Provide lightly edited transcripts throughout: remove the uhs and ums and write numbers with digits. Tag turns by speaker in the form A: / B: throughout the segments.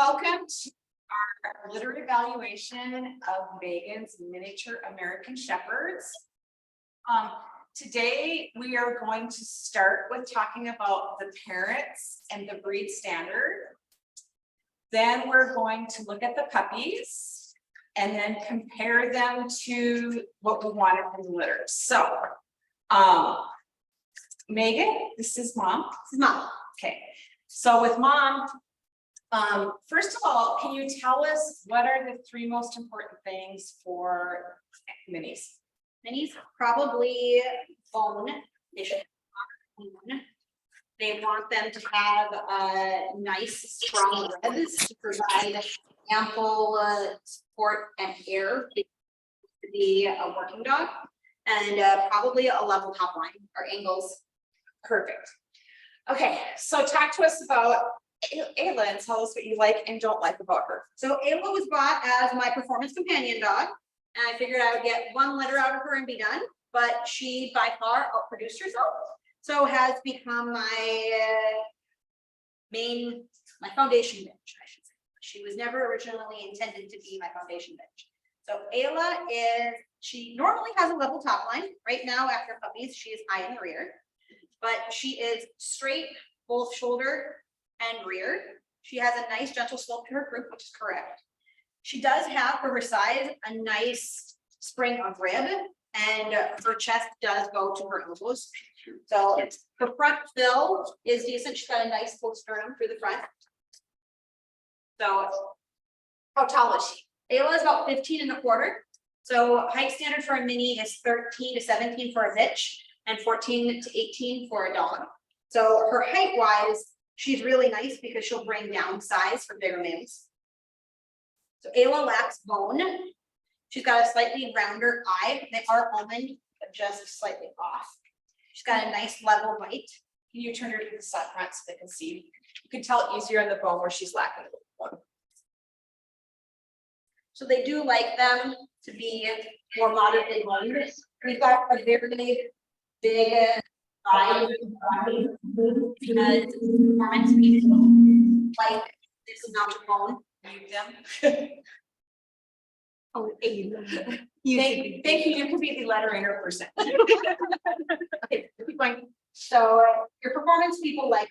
A: welcome to our litter evaluation of Megan's miniature American Shepherds. Today we are going to start with talking about the parents and the breed standard. Then we're going to look at the puppies and then compare them to what we wanted from the litter. So, Megan, this is mom.
B: This is mom.
A: Okay, so with mom, first of all, can you tell us what are the three most important things for minis?
B: Minis probably bone. They should have bone. They want them to have nice, strong ribs to provide ample support and air to be a working dog, and probably a level top line or angles.
A: Perfect. Okay, so talk to us about Ayla and tell us what you like and don't like about her.
B: So Ayla was bought as my performance companion dog, and I figured I would get one litter out of her and be done, but she by far outproduced herself. So has become my foundation bench, I should say. She was never originally intended to be my foundation bench. So Ayla she normally has a level top line. Right now after puppies, she is high in the rear, but she is straight, both shoulder and rear. She has a nice gentle slope to her croup, which is correct. She does have for her size a nice spring of rib, and her chest does go to her elbows. So her front fill is decent. She's got a nice full sternum through the front. So
A: How tall is she?
B: Ayla is about 15.25. So height standard for a mini is 13 to 17 for a bitch and 14 to 18 for a dog. So her height wise, she's really nice because she'll bring down size for bigger males. So Ayla lacks bone. She's got a slightly rounder eye. They are almond, but just slightly off. She's got a nice level bite.
A: Can you turn her to the front so they can see? You can tell it easier on the bone where she's lacking bone.
B: So they do like them to be more moderately boned. We've got a very big eye because performance people like this amount of bone.
A: Mute them.
B: Oh,
A: Thank you. You can be the lettering person. Okay, keep going.
B: So your performance people like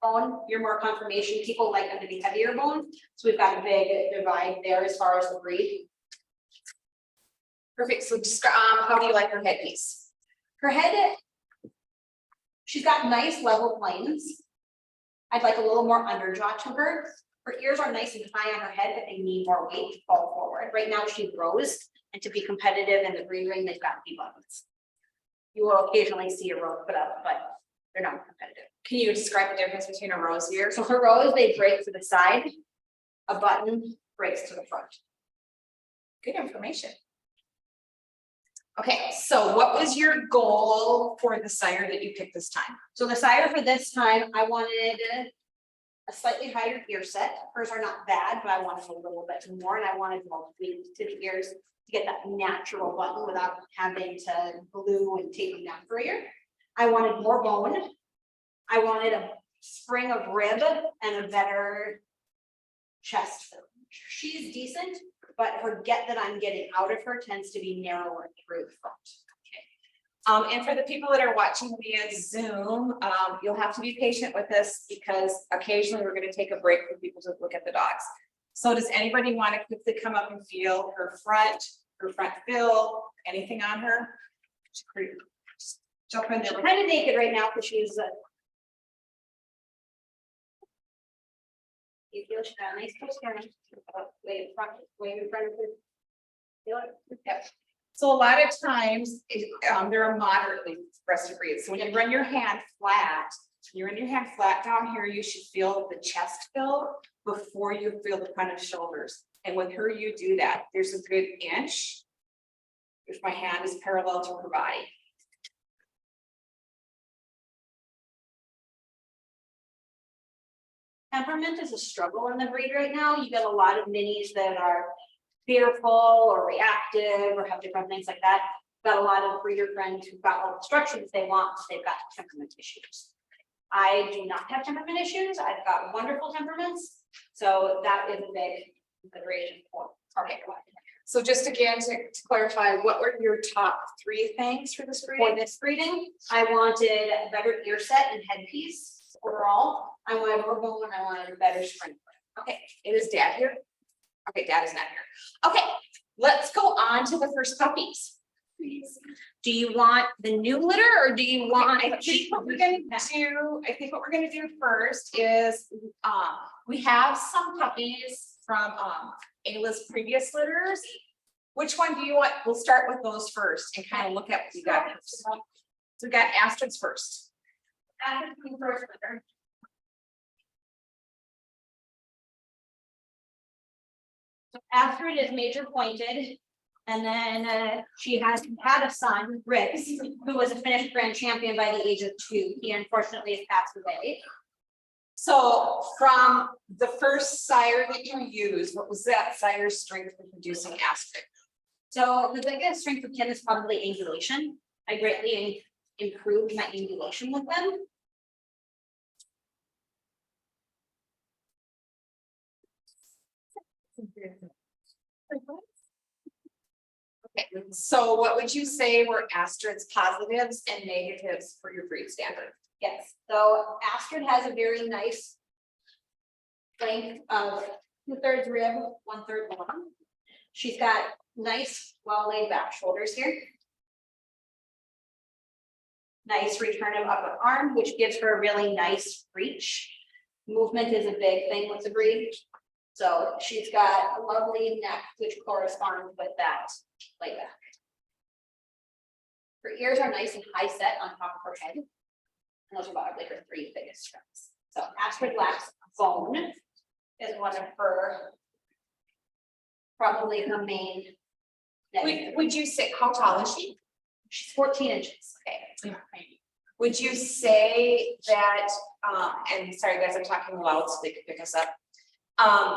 B: bone, you're more conformation people like them to be heavier bone. So we've got a big divide there as far as the breed.
A: Perfect. So describe how do you like her headpiece?
B: Her head, she's got nice level planes. I'd like a little more underjaw to her. Her ears are nice and high on her head, but they need more weight to fall forward. Right now she grows, and to be competitive in the breed ring, they've got to be buttons. You will occasionally see a row put up, but they're not competitive.
A: Can you describe the difference between a rose ear?
B: So her rows, they break to the side. A button breaks to the front.
A: Good information. Okay, so what was your goal for the sire that you picked this time?
B: So the sire for this time, I wanted a slightly higher ear set. Hers are not bad, but I wanted a little bit more, and I wanted more weight to the ears to get that natural button without having to glue and tape them down for ear. I wanted more bone. I wanted a spring of rib and a better chest. She's decent, but her get that I'm getting out of her tends to be narrower through the front.
A: And for the people that are watching via Zoom, you'll have to be patient with us because occasionally we're going to take a break for people to look at the dogs. So does anybody want to quickly come up and feel her front fill, anything on her? Just jump in there.
B: She's kind of naked right now because she's you feel she's got a nice sternum. Way in front of her. Feel it?
A: Yep. So a lot of times they're a moderately breasted breed. So when you run your hand flat, down here, you should feel the chest fill before you feel the front of shoulders. And with her, you do that. There's a good inch if my hand is parallel to her body.
B: Temperament is a struggle in the breed right now. You get a lot of minis that are fearful or reactive or have different things like that. Got a lot of breeder friends who've got all the structures they want, but they've got temperament issues. I do not have temperament issues. I've got wonderful temperaments. So that is a big consideration for
A: Okay. So just again, to clarify, what were your top 3 things for this breeding?
B: For this breeding, I wanted a better ear set and headpiece overall. I wanted more bone and I wanted a better spring.
A: Okay, is Dad here? Okay, Dad is not here. Okay, let's go on to the first puppies.
B: Do you want the new litter or do you want?
A: I think what we're gonna do first is, we have some puppies from, Ayla's previous litters. Which one do you want? We'll start with those first and kind of look at what we got first. So we got Astrid's first.
B: First litter. So Astrid is major pointed. And then she has had a son, Riggs, who was a Finnish grand champion by the age of 2. He unfortunately has passed away.
A: So from the first sire that you used, what was that sire's strength for producing Astrid?
B: So the biggest strength of Ken is probably angulation. I greatly improved my angulation with them.
A: Okay, so what would you say were Astrid's positives and negatives for your breed standard?
B: Yes, so Astrid has a very nice length of 2/3 rib, 1/3 long. She's got nice, well laid back shoulders here. Nice return of upper arm, which gives her a really nice reach. Movement is a big thing with the breed. So she's got a lovely neck, which corresponds with that laid back. Her ears are nice and high set on top of her head. And those are probably her 3 biggest strengths. So Astrid lacks bone is one of her, probably her main.
A: Would you say, how tall is she?
B: She's 14 inches.
A: Okay. Would you say that, and sorry guys, I'm talking loud so they could pick us up.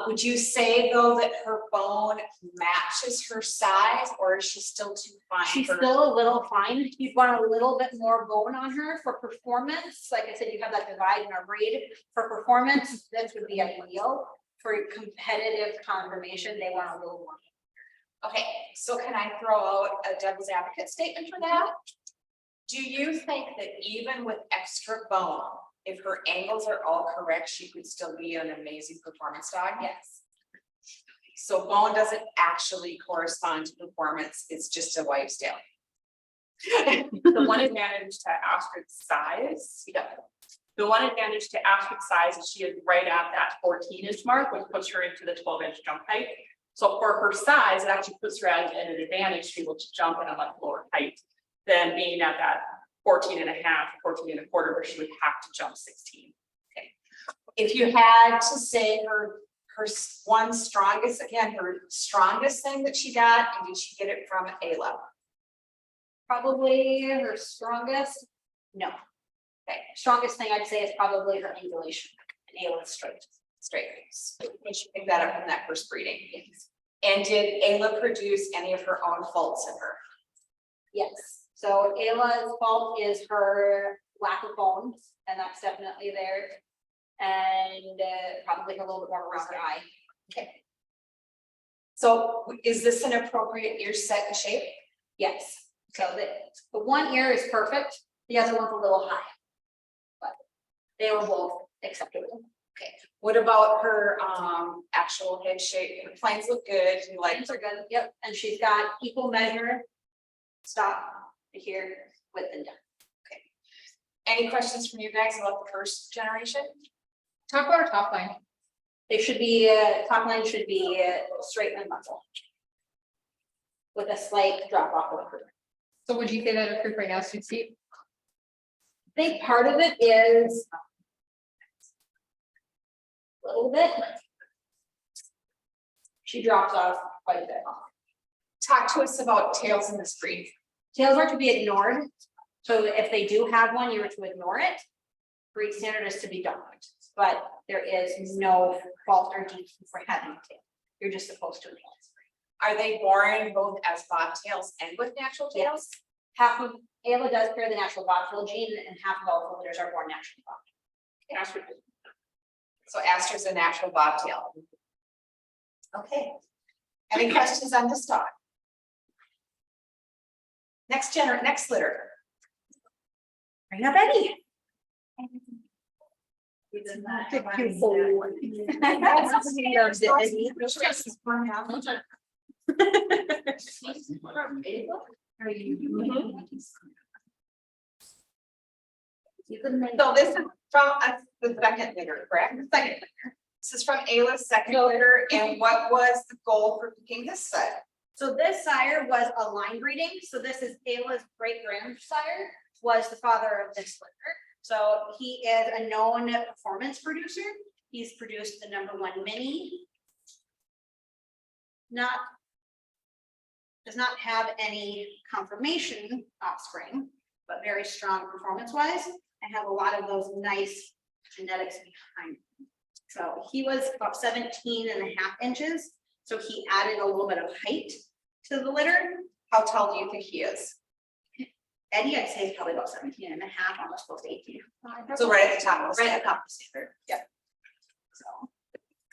A: Would you say though that her bone matches her size, or is she still too fine?
B: She's still a little fine. You'd want a little bit more bone on her for performance. Like I said, you have that divide in our breed. For performance, this would be ideal. For competitive conformation, they want a little more.
A: Okay, so can I throw out a devil's advocate statement for that? Do you think that even with extra bone, if her angles are all correct, she could still be an amazing performance dog?
B: Yes.
A: So bone doesn't actually correspond to performance, it's just a wives' tale.
C: The one advantage to Astrid's size. Yeah. The one advantage to Astrid's size is she is right at that 14-inch mark, which puts her into the 12-inch jump height. So for her size, it actually puts her at an advantage to be able to jump at a much lower height than being at that 14 and a half, 14 and a quarter, where she would have to jump 16.
A: Okay. If you had to say her one strongest, again, her strongest thing that she got, and did she get it from Ayla?
B: Probably her strongest. No.
A: Okay.
B: Strongest thing I'd say is probably her angulation and Ayla's straight.
A: And she picked that up from that first breeding. And did Ayla produce any of her own faults in her?
B: Yes. So Ayla's fault is her lack of bones, and that's definitely there. And probably her little bit more round eye.
A: Okay. So is this an appropriate ear set and shape?
B: Yes. So the one ear is perfect. The other one's a little high. But they were both acceptable.
A: Okay. What about her actual head shape? Her planes look good. You like?
B: Planes are good. Yep. And she's got equal measure. Stop to here, width and depth.
A: Okay. Any questions from you guys about the first generation?
D: Talk about our top line.
B: They should be, top line should be straight and muscle. With a slight drop off of the curve.
D: So would you say that a creep right now is too steep?
B: I think part of it is a little bit. She drops off quite a bit.
A: Talk to us about tails in this breed.
B: Tails are to be ignored. So if they do have one, you are to ignore it. Breed standard is to be dominant, but there is no fault or defect for having a tail. You're just supposed to ignore it.
A: Are they born both as bobtails and with natural tails?
B: Half of Ayla does carry the natural bobtail gene, and half of all litters are born naturally bobbed.
C: Astrid.
A: So Aster's a natural bobtail. Okay. Any questions on this dog? Next litter.
B: Bring up Eddie.
A: So this is from the second litter, correct? The second litter. This is from Ayla's second litter, and what was the goal for picking this set?
B: So this sire was a line breeding, so this is Ayla's great grandsire, was the father of this litter. So he is a known performance producer. He's produced the #1 mini. Does not have any confirmation offspring, but very strong performance wise, and have a lot of those nice genetics behind him. So he was about 17.5 inches. So he added a little bit of height to the litter.
A: How tall do you think he is?
B: Eddie, I'd say is probably about 17.5, almost close to 18.
A: So right at the top of the
B: Right at the top of the standard. Yeah. So,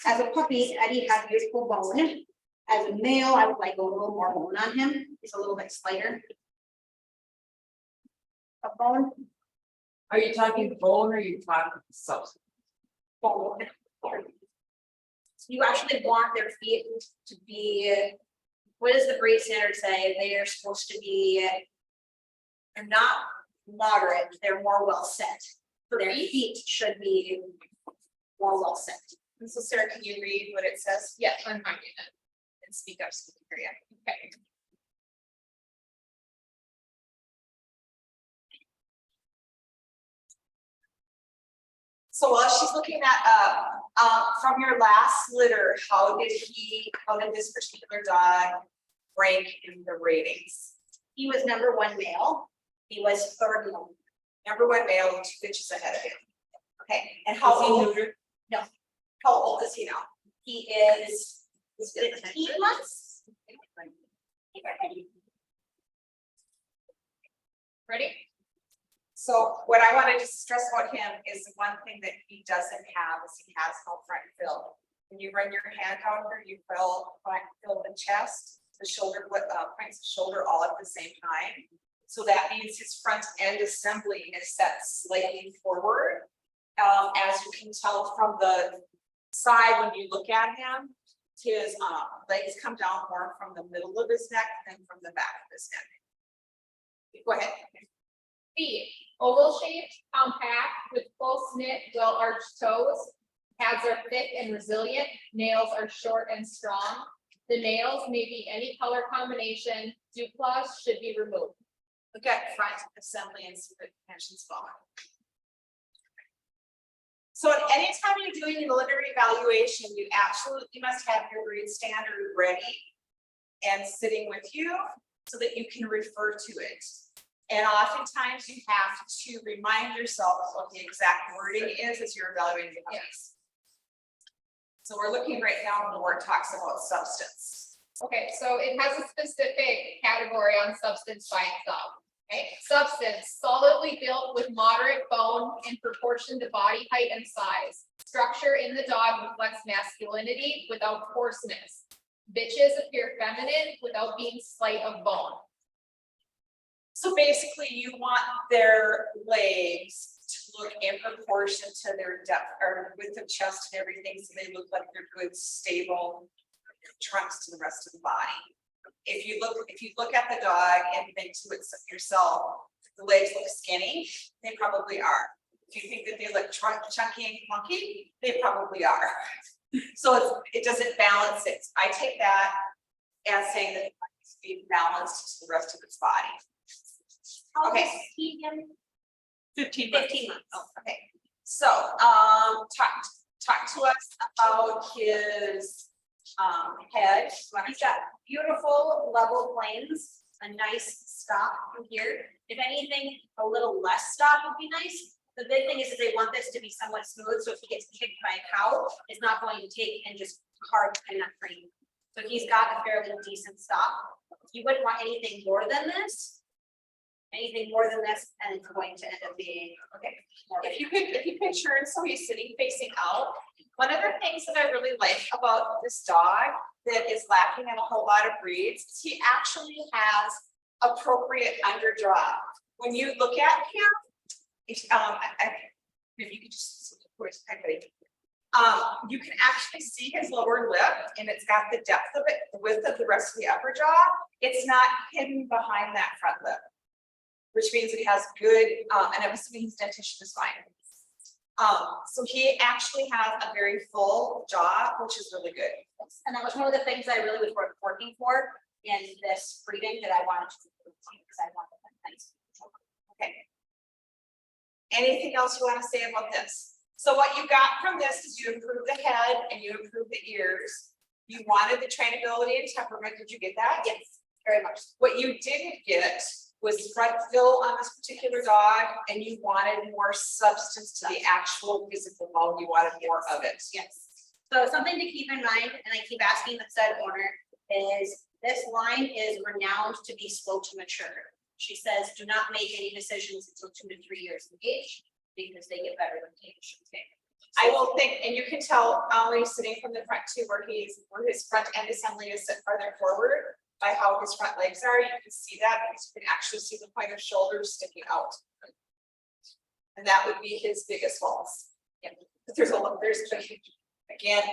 B: as a puppy, Eddie had beautiful bone. As a male, I would like a little more bone on him. He's a little bit slighter. A bone,
E: Are you talking bone or are you talking substance?
B: bone. You actually want their feet to be, what does the breed standard say? They are supposed to be, they're not moderate, they're more well set. Their feet should be more well set.
A: And so Sarah, can you read what it says?
D: Yes, I'm finding it.
A: And speak up, so we can hear you.
D: Okay.
A: So while she's looking that up, from your last litter, how did this particular dog rank in the ratings?
B: He was #1 male. He was third male.
A: #1 male, 2 inches ahead of him. Okay, and
E: Is
A: how
E: he
A: old,
E: neutered?
A: how old is he now?
B: He is 15 months.
D: Ready?
A: So what I wanted to stress about him is the one thing that he doesn't have is he has no front fill. When you run your hand down here, you fill the chest, the shoulder, points of shoulder all at the same time. So that means his front end assembly is set slightly forward. As you can tell from the side, when you look at him, his legs come down more from the middle of his neck than from the back of his neck. Go ahead.
D: Feet, oval shaped, compact, with close knit, well arched toes. Pads are thick and resilient, nails are short and strong. The nails may be any color combination, dew claws should be removed.
A: Look at front assembly and see the dimensions going. So at any time you're doing the litter evaluation, you absolutely must have your breed standard ready and sitting with you so that you can refer to it. And oftentimes you have to remind yourself what the exact wording is as you're evaluating the case. So we're looking right now where it talks about substance.
D: Okay, so it has a specific category on substance by itself. Okay, substance, solidly built with moderate bone in proportion to body height and size. Structure in the dog reflects masculinity without coarseness. Bitches appear feminine without being slight of bone.
A: So basically you want their legs to look in proportion to their depth or width of chest and everything, so they look like they're good, stable trunks to the rest of the body. If you look at the dog and think to it yourself, the legs look skinny, they probably are. If you think that they look chunky and clunky, they probably are. So it doesn't balance it. I take that as saying that it needs to be balanced to the rest of its body. Okay.
C: 15 months.
B: 15 months.
A: Oh, okay. So, talk to us about his head.
B: He's got beautiful level planes, a nice stop from here. If anything, a little less stop would be nice. The big thing is that they want this to be somewhat smooth, so if he gets kicked by a cow, it's not going to take and just carve in that frame. So he's got a fairly decent stop. You wouldn't want anything more than this. Anything more than this, and it's going to end up being, okay. more
A: If you picture him, so he's sitting facing out, one of the things that I really like about this dog that is lacking in a whole lot of breeds, is he actually has appropriate underjaw. When you look at him, if, if you could just, you can actually see his lower lip and it's got the depth of it, the width of the rest of the upper jaw. It's not hidden behind that front lip, which means it has good, and I'm assuming his dentition is fine. So he actually has a very full jaw, which is really good.
B: And that was one of the things I really was working for in this breeding that I wanted to do, because I wanted that nice.
A: Okay. Anything else you want to say about this? So what you got from this is you improved the head and you improved the ears. You wanted the trainability and temperament. Did you get that?
B: Yes, very much.
A: What you didn't get was front fill on this particular dog, and you wanted more substance to the actual physical bone. You wanted more of it.
B: Yes. So something to keep in mind, and I keep asking the stud owner, is this line is renowned to be slow to mature. She says, do not make any decisions until 2 to 3 years of age, because they get better with age. Okay.
A: I will think, and you can tell Ollie sitting from the front too, where his front end assembly is set farther forward by how his front legs are. You can see that because you can actually see the point of shoulders sticking out. And that would be his biggest faults. Yeah, there's again,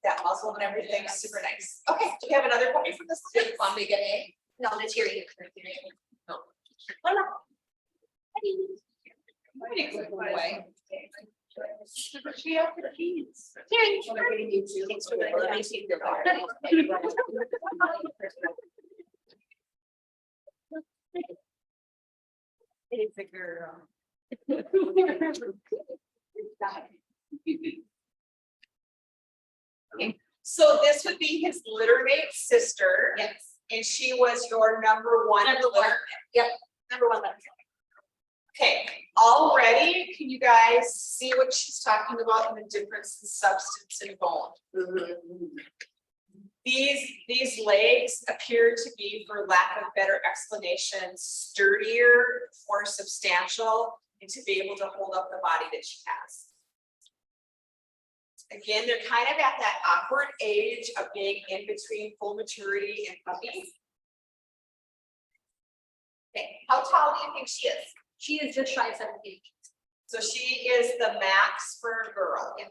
A: that muzzle and everything is super nice. Okay, do you have another puppy from this?
D: Fun to get in.
B: No, that's here.
D: No.
B: Oh, no.
D: Away.
E: It's a girl.
A: So this would be his littermate sister.
B: Yes.
A: And she was your number one.
B: Number one. Yep. Number one.
A: Okay, already, can you guys see what she's talking about in the difference in substance and bone? These legs appear to be, for lack of better explanation, sturdier, more substantial, and to be able to hold up the body that she has. Again, they're kind of at that awkward age of being in between full maturity and puppy. Okay, how tall do you think she is?
B: She is just shy of 17 inches.
A: So she is the max for a girl.
B: Yes.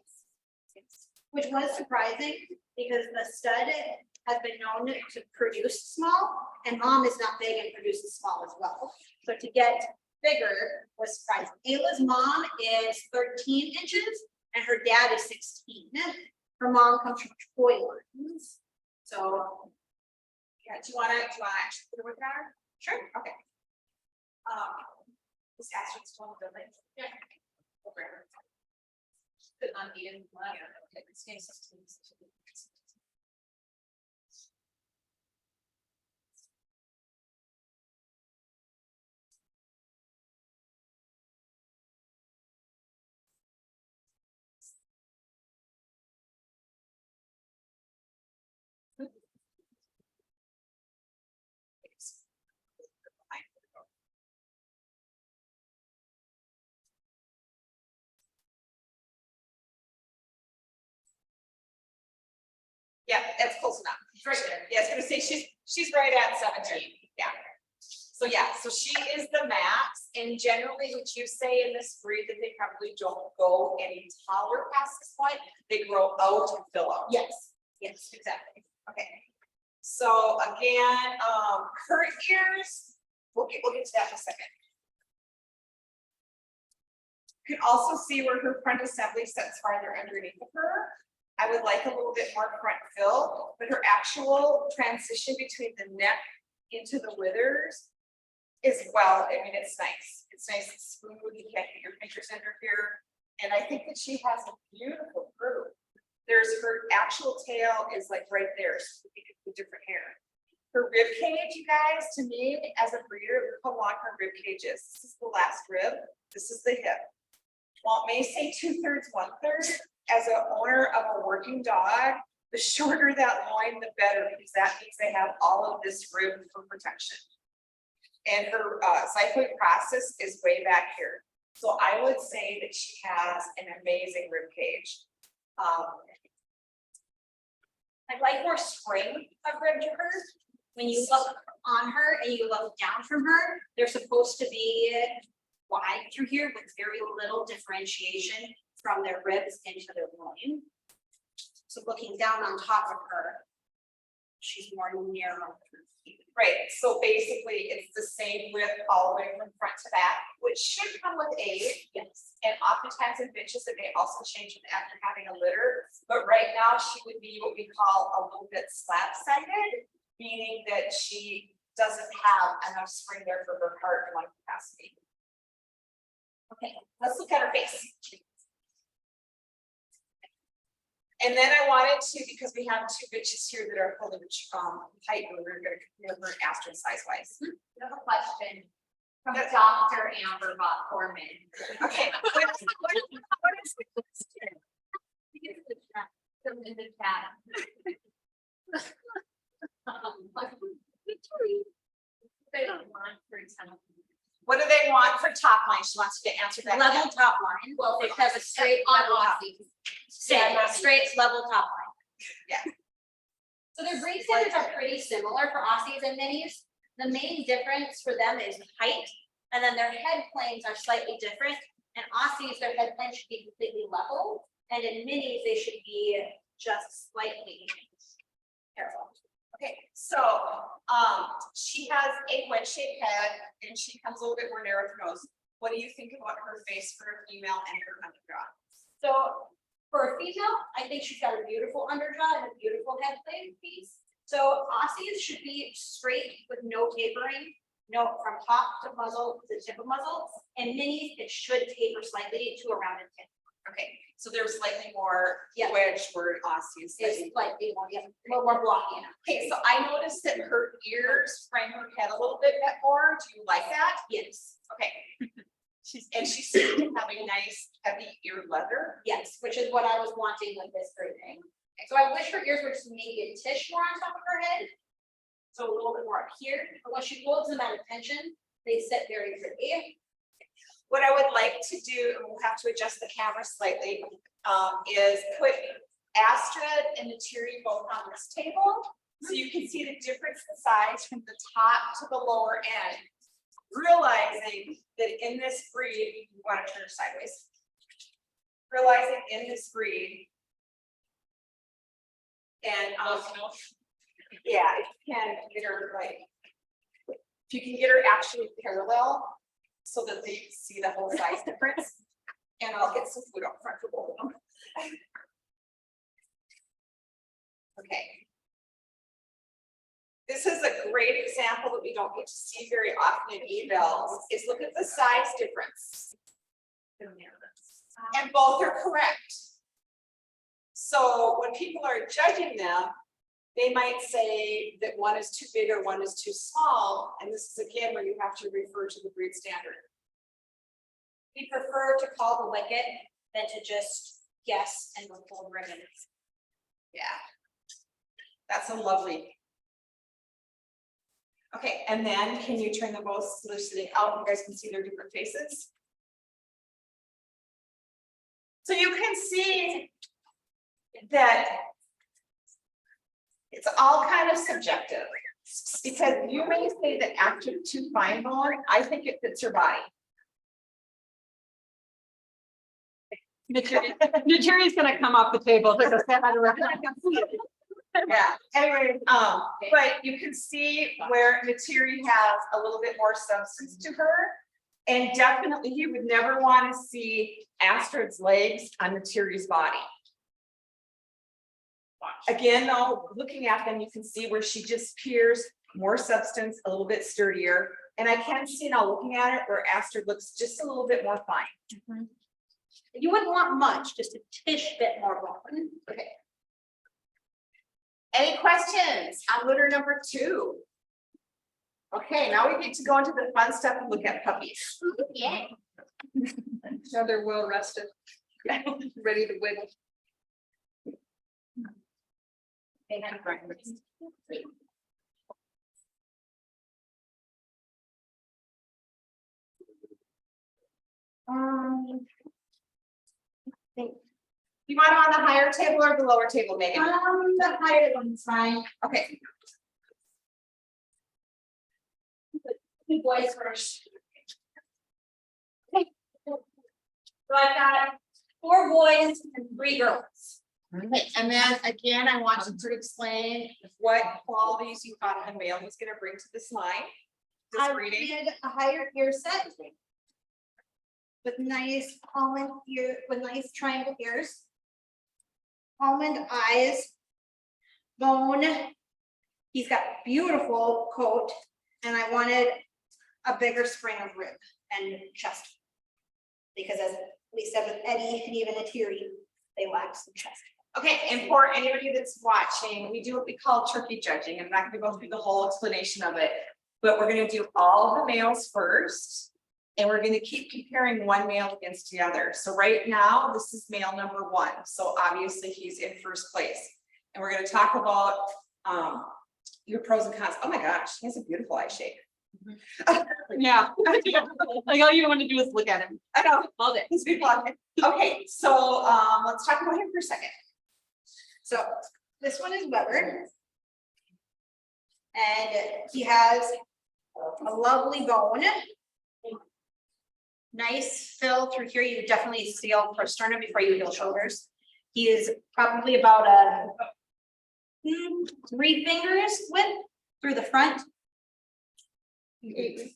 B: Yes. Which was surprising because the stud has been known to produce small, and mom is not big and produces small as well. So to get bigger was surprising. Ayla's mom is 13 inches and her dad is 16. Her mom comes from toy lines. So
A: Yeah, do you wanna actually put her with her? Sure, okay. This asterisk one, the link. Yeah.
D: Put on the end.
A: Yeah, that's close enough. It's right there. Yeah, I was gonna say she's right at 17. Yeah. So yeah, so she is the max, and generally would you say in this breed that they probably don't go any taller past this point? They grow out and fill out.
B: yes, yes, exactly.
A: Okay. So again, her ears, we'll get to that in a second. You can also see where her front assembly sits farther underneath of her. I would like a little bit more front fill, but her actual transition between the neck into the withers is, well, I mean, it's nice. It's nice and smooth. You can't get your fingers under here. And I think that she has a beautiful group. There's her actual tail is like right there, so you can put different hair. Her rib cage, you guys, to me, as a breeder, look how long her rib cage is. This is the last rib. This is the hip. While it may say 2/3, 1/3, as an owner of a working dog, the shorter that loin, the better, because that means they have all of this room for protection. And her xiphoid process is way back here. So I would say that she has an amazing rib cage.
B: I'd like more spring of rib to her. When you look on her and you look down from her, they're supposed to be wide through here with very little differentiation from their ribs into their loin. So looking down on top of her, she's more narrow.
A: Right, so basically it's the same width all the way from front to back, which should come with age.
B: Yes.
A: And oftentimes in bitches, it may also change after having a litter, but right now she would be what we call a little bit slab-sided, meaning that she doesn't have enough spring there for her heart and lung capacity. Okay, let's look at her face. And then I wanted to, because we have two bitches here that are pulling height, and we're gonna compare her Astrid size wise.
D: I have a question from Dr. Amber Bot-Corman.
A: Okay. What is the question?
D: From in the chat. They don't want, for example.
A: What do they want for top line? She wants you to answer that.
B: Level top line.
D: Well,
B: It has a straight
D: on
B: level top.
D: Aussie.
B: Same, straight level top line.
F: So their breed standards are pretty similar for Aussies and Minis. The main difference for them is height, and then their head planes are slightly different. And Aussies, their head plane should be completely level, and in Minis, they should be just slightly parallel.
A: Okay, so, she has a wedge-shaped head and she comes a little bit more narrow at the nose. What do you think about her face for a female and her underjaw?
F: So for a female, I think she's got a beautiful underjaw and a beautiful head plane piece. So Aussies should be straight with no tapering, no from top to muzzle to tip of muzzle. And Minis, it should taper slightly to around a tip.
A: Okay, so there's slightly more
F: Yeah.
A: wedge word Aussies.
F: It's slightly more, yeah, more blocky.
A: Okay, so I noticed that her ears frame her head a little bit more. Do you like that?
F: Yes,
A: Okay. And she seems to have a nice heavy ear leather.
F: yes, which is what I was wanting with this grouping. So I wish her ears were just maybe a tish more on top of her head. So a little bit more up here, but when she holds them at attention, they sit very pretty.
A: What I would like to do, and we'll have to adjust the camera slightly, is put Astrid and Naturi both on this table. So you can see the difference in size from the top to the lower end. Realizing that in this breed, you want to turn her sideways. Realizing in this breed. And, yeah, if you can get her like, if you can get her actually parallel, so that they see the whole size difference. And I'll get some food up front for both of them. Okay. This is a great example that we don't get to see very often in evals, is look at the size difference. And both are correct. So when people are judging them, they might say that one is too big or one is too small, and this is again where you have to refer to the breed standard.
B: We prefer to call the wicket than to just guess and pull ribbons.
A: Yeah. That's a lovely. Okay, and then can you turn them both so they're sitting out, you guys can see their different faces? So you can see that it's all kind of subjective, because you may say that after too fine bone, I think it fits her body.
E: Naturi's gonna come off the table.
A: Yeah, anyway, but you can see where Naturi has a little bit more substance to her. And definitely you would never want to see Astrid's legs on Naturi's body. Again, though, looking at them, you can see where she just appears more substance, a little bit sturdier. And I can see now looking at it where Astrid looks just a little bit more fine.
B: You wouldn't want much, just a tish bit more bone.
A: Okay. Any questions on litter number 2? Okay, now we get to go into the fun stuff and look at puppies.
B: Yeah.
E: Now they're well rested, ready to wiggle.
A: You want him on the higher table or the lower table, Megan?
B: The higher one's fine.
A: Okay,
F: Two boys first. Okay. So I've got 4 boys and 3 girls.
A: okay, and then again, I want you to explain what qualities you thought a male was gonna bring to this line.
B: I
A: Just reading.
B: did a higher ear set. With nice almond ear, with nice triangle ears. Almond eyes. Bone. He's got beautiful coat, and I wanted a bigger spring of rib and chest. Because as we said with Eddie and even Atiri, they lack some chest.
A: Okay, and for anybody that's watching, we do what we call turkey judging. I'm not gonna go through the whole explanation of it. But we're gonna do all of the males first. And we're gonna keep comparing one male against the other. So right now, this is male number 1. So obviously he's in first place. And we're gonna talk about your pros and cons. Oh my gosh, he has a beautiful eye shape. Yeah. Like all you want to do is look at him. I know, all day. He's been walking. Okay, so let's talk about him for a second.
B: So this one is Weber. And he has a lovely bone. Nice fill through here. You definitely seal for sternum before you heal shoulders. He is probably about a 3 fingers width through the front.
A: Okay,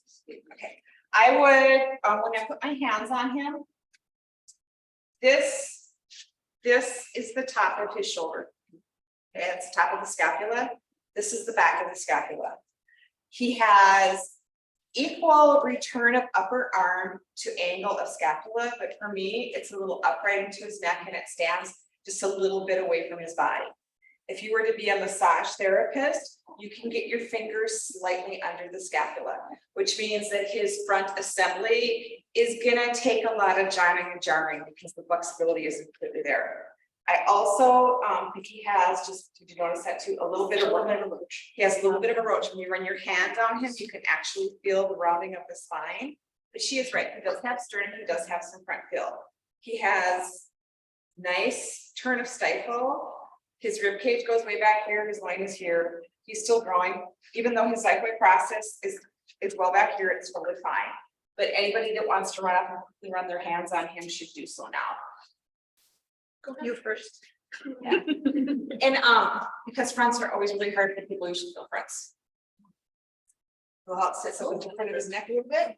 A: I would, when I put my hands on him. This is the top of his shoulder. Okay, it's top of the scapula. This is the back of the scapula. He has equal return of upper arm to angle of scapula, but for me, it's a little upright into his neck and it stands just a little bit away from his body. If you were to be a massage therapist, you can get your fingers slightly under the scapula, which means that his front assembly is gonna take a lot of jiving and jarring because the flexibility isn't completely there. I also think he has, just, did you notice that too, a little bit of roach. He has a little bit of a roach. When you run your hand on him, you can actually feel the rounding of the spine. But she is right, he does have sternum, he does have some front fill. He has nice turn of stifle. His rib cage goes way back here, his line is here. He's still growing, even though his xiphoid process is well back here, it's totally fine. But anybody that wants to run up and quickly run their hands on him should do so now.
E: You first.
A: Yeah. And because fronts are always really hard for people who should feel fronts. Well, it sits up in front of his neck a little bit.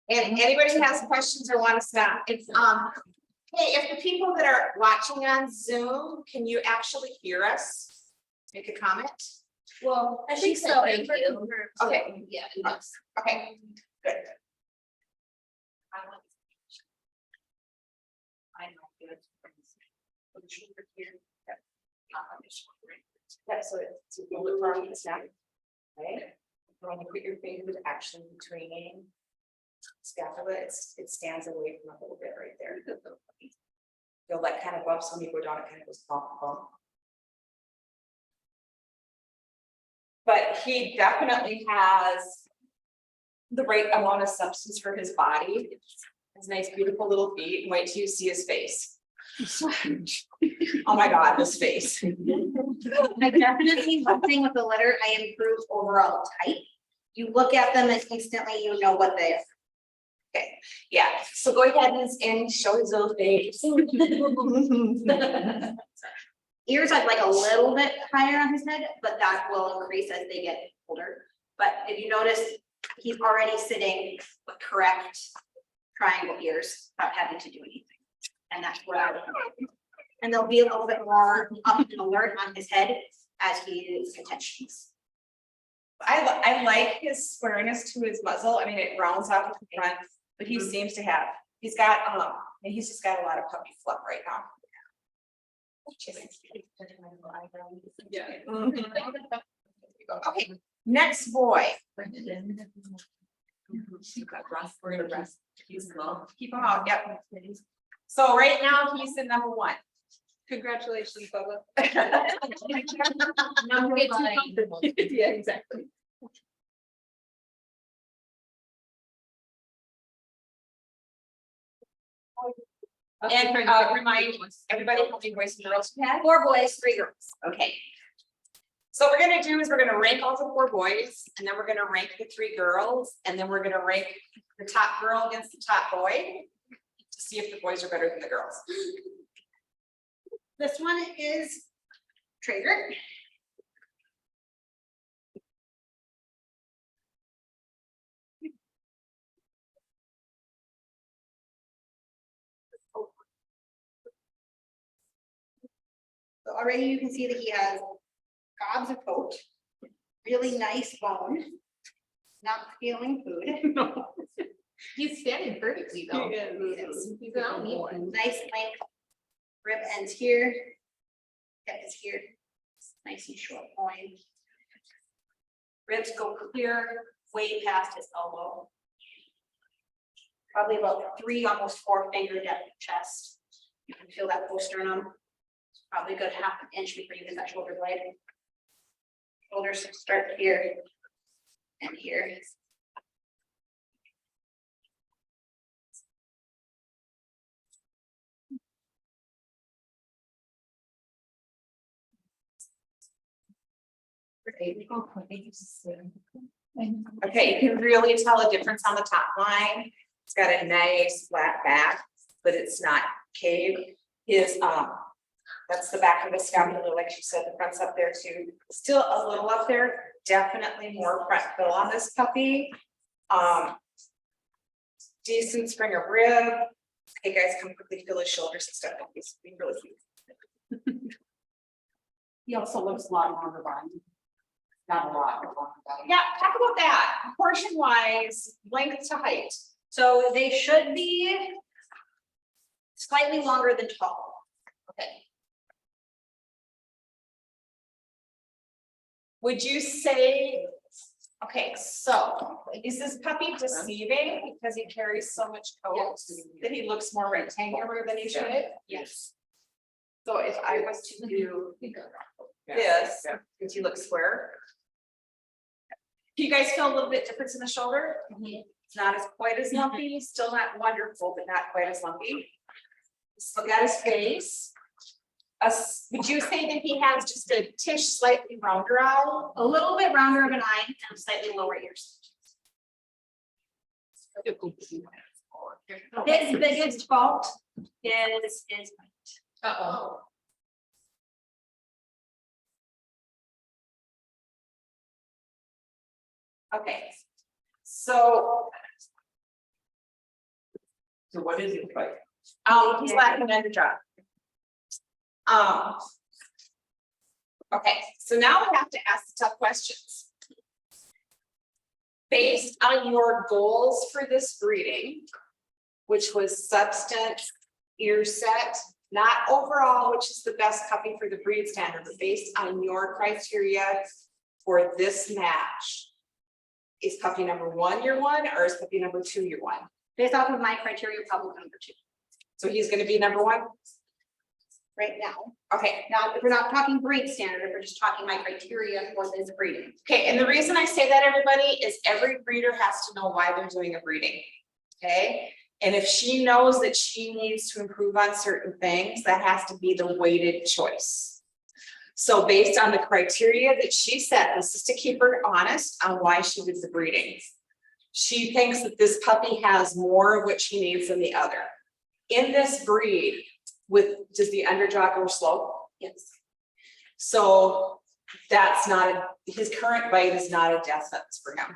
A: And anybody has questions or want to stop, it's hey, if the people that are watching on Zoom, can you actually hear us? Make a comment?
F: Well,
E: I think so.
F: Thank you.
A: Okay.
F: Yeah. it does.
A: Okay, good. Yeah, so it's a little bit wrong, it's not, right? When you put your fingers actually between scapula, it stands away from a little bit right there. Feel that kind of bumps when you go down, it kind of goes bump, bump. But he definitely has the right amount of substance for his body. His nice, beautiful little feet, and wait till you see his face. Oh my God, this face.
B: I definitely, one thing with the litter, I improved overall type. You look at them and instantly you know what they are.
A: Okay, yeah, so go ahead and show his little face.
B: Ears I'd like a little bit higher on his head, but that will increase as they get older. But if you notice, he's already sitting with correct triangle ears without having to do anything. And that's what I would. And there'll be a little bit more up and alert on his head as he is attentions.
A: I like his squareness to his muzzle. I mean, it rounds out at the front, but he seems to have, he's got, and he's just got a lot of puppy fluff right now.
E: Yeah.
A: Okay, next boy.
C: We're gonna rest.
A: Keep him out, yep. So right now, he's the number 1.
E: Congratulations, Bubba.
D: Not get too comfortable.
E: Yeah, exactly.
A: And remind everybody how many boys and girls we had.
B: 4 boys, 3 girls.
A: Okay. So what we're gonna do is we're gonna rank all the 4 boys, and then we're gonna rank the 3 girls, and then we're gonna rank the top girl against the top boy to see if the boys are better than the girls.
B: This one is Traeger. So already you can see that he has gobs of coat, really nice bone, not stealing food.
D: He's standing perfectly though. He's an only one.
B: Nice length, rib ends here, hip is here, nice and short loin. Ribs go clear, way past his elbow. Probably about 3, almost 4 finger depth of chest. You can feel that posternum. It's probably a good half an inch before you get that shoulder blade. Shoulders start here and here.
A: Okay, you can really tell a difference on the top line. It's got a nice flat back, but it's not caved. His, that's the back of the scapula, like you said, the front's up there too. Still a little up there, definitely more front fill on this puppy. Decent spring of rib. Hey guys, come quickly feel his shoulders and stuff. He's being really cute.
G: He also looks a lot longer body. Not a lot. But longer body.
A: Yeah, talk about that. Proportion wise, length to height.
B: So they should be slightly longer than tall.
A: Okay. Would you say, okay, so is this puppy deceiving because he carries so much coat that he looks more rectangular than he should?
B: Yes.
A: So if I was to do this, does he look square? Do you guys feel a little bit difference in the shoulder? It's not as quite as lumpy, still not wonderful, but not quite as lumpy. Let's look at his face. Would you say that he has just a tish slightly rounder eye?
B: A little bit rounder of an eye and slightly lower ears. His biggest fault is his height.
D: Uh-oh.
A: Okay, so
G: So what is it like?
A: he's lacking under job. Okay, so now we have to ask the tough questions. Based on your goals for this breeding, which was substance, ear set, not overall, which is the best puppy for the breed standard, but based on your criteria for this match. Is puppy number 1 your 1, or is puppy number 2 your 1?
B: Based off of my criteria, probably number 2
A: So he's gonna be number 1?
B: right now.
A: Okay,
B: Now, if we're not talking breed standard, if we're just talking my criteria for this breeding.
A: okay, and the reason I say that, everybody, is every breeder has to know why they're doing a breeding. Okay, and if she knows that she needs to improve on certain things, that has to be the weighted choice. So based on the criteria that she set, this is to keep her honest on why she did the breeding. She thinks that this puppy has more of what she needs than the other. In this breed, does the underjaw go slow?
B: Yes.
A: So that's not, his current bite is not a death sentence for him.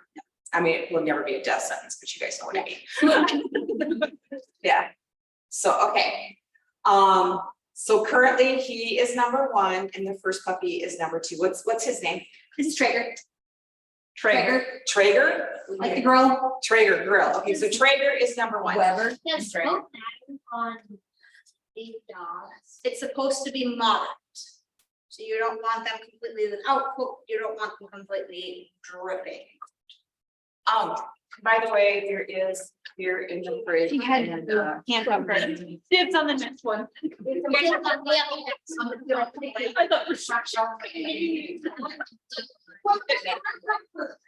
A: I mean, it will never be a death sentence, but you guys know what I mean. Yeah, so, okay. So currently he is number 1 and the first puppy is number 2. What's his name?
B: This is Traeger.
A: Traeger?
B: Like the girl.
A: Traeger grill. Okay, so Traeger is number 1.
G: Weber.
F: Yes,
A: Right.
F: both that on these dogs.
B: It's supposed to be moderate. So you don't want them completely out, you don't want them completely dripping.
A: By the way, there is beer in the fridge.
B: He had
A: and,
B: hand rub first.
C: Dibs on the next one. I thought for sure.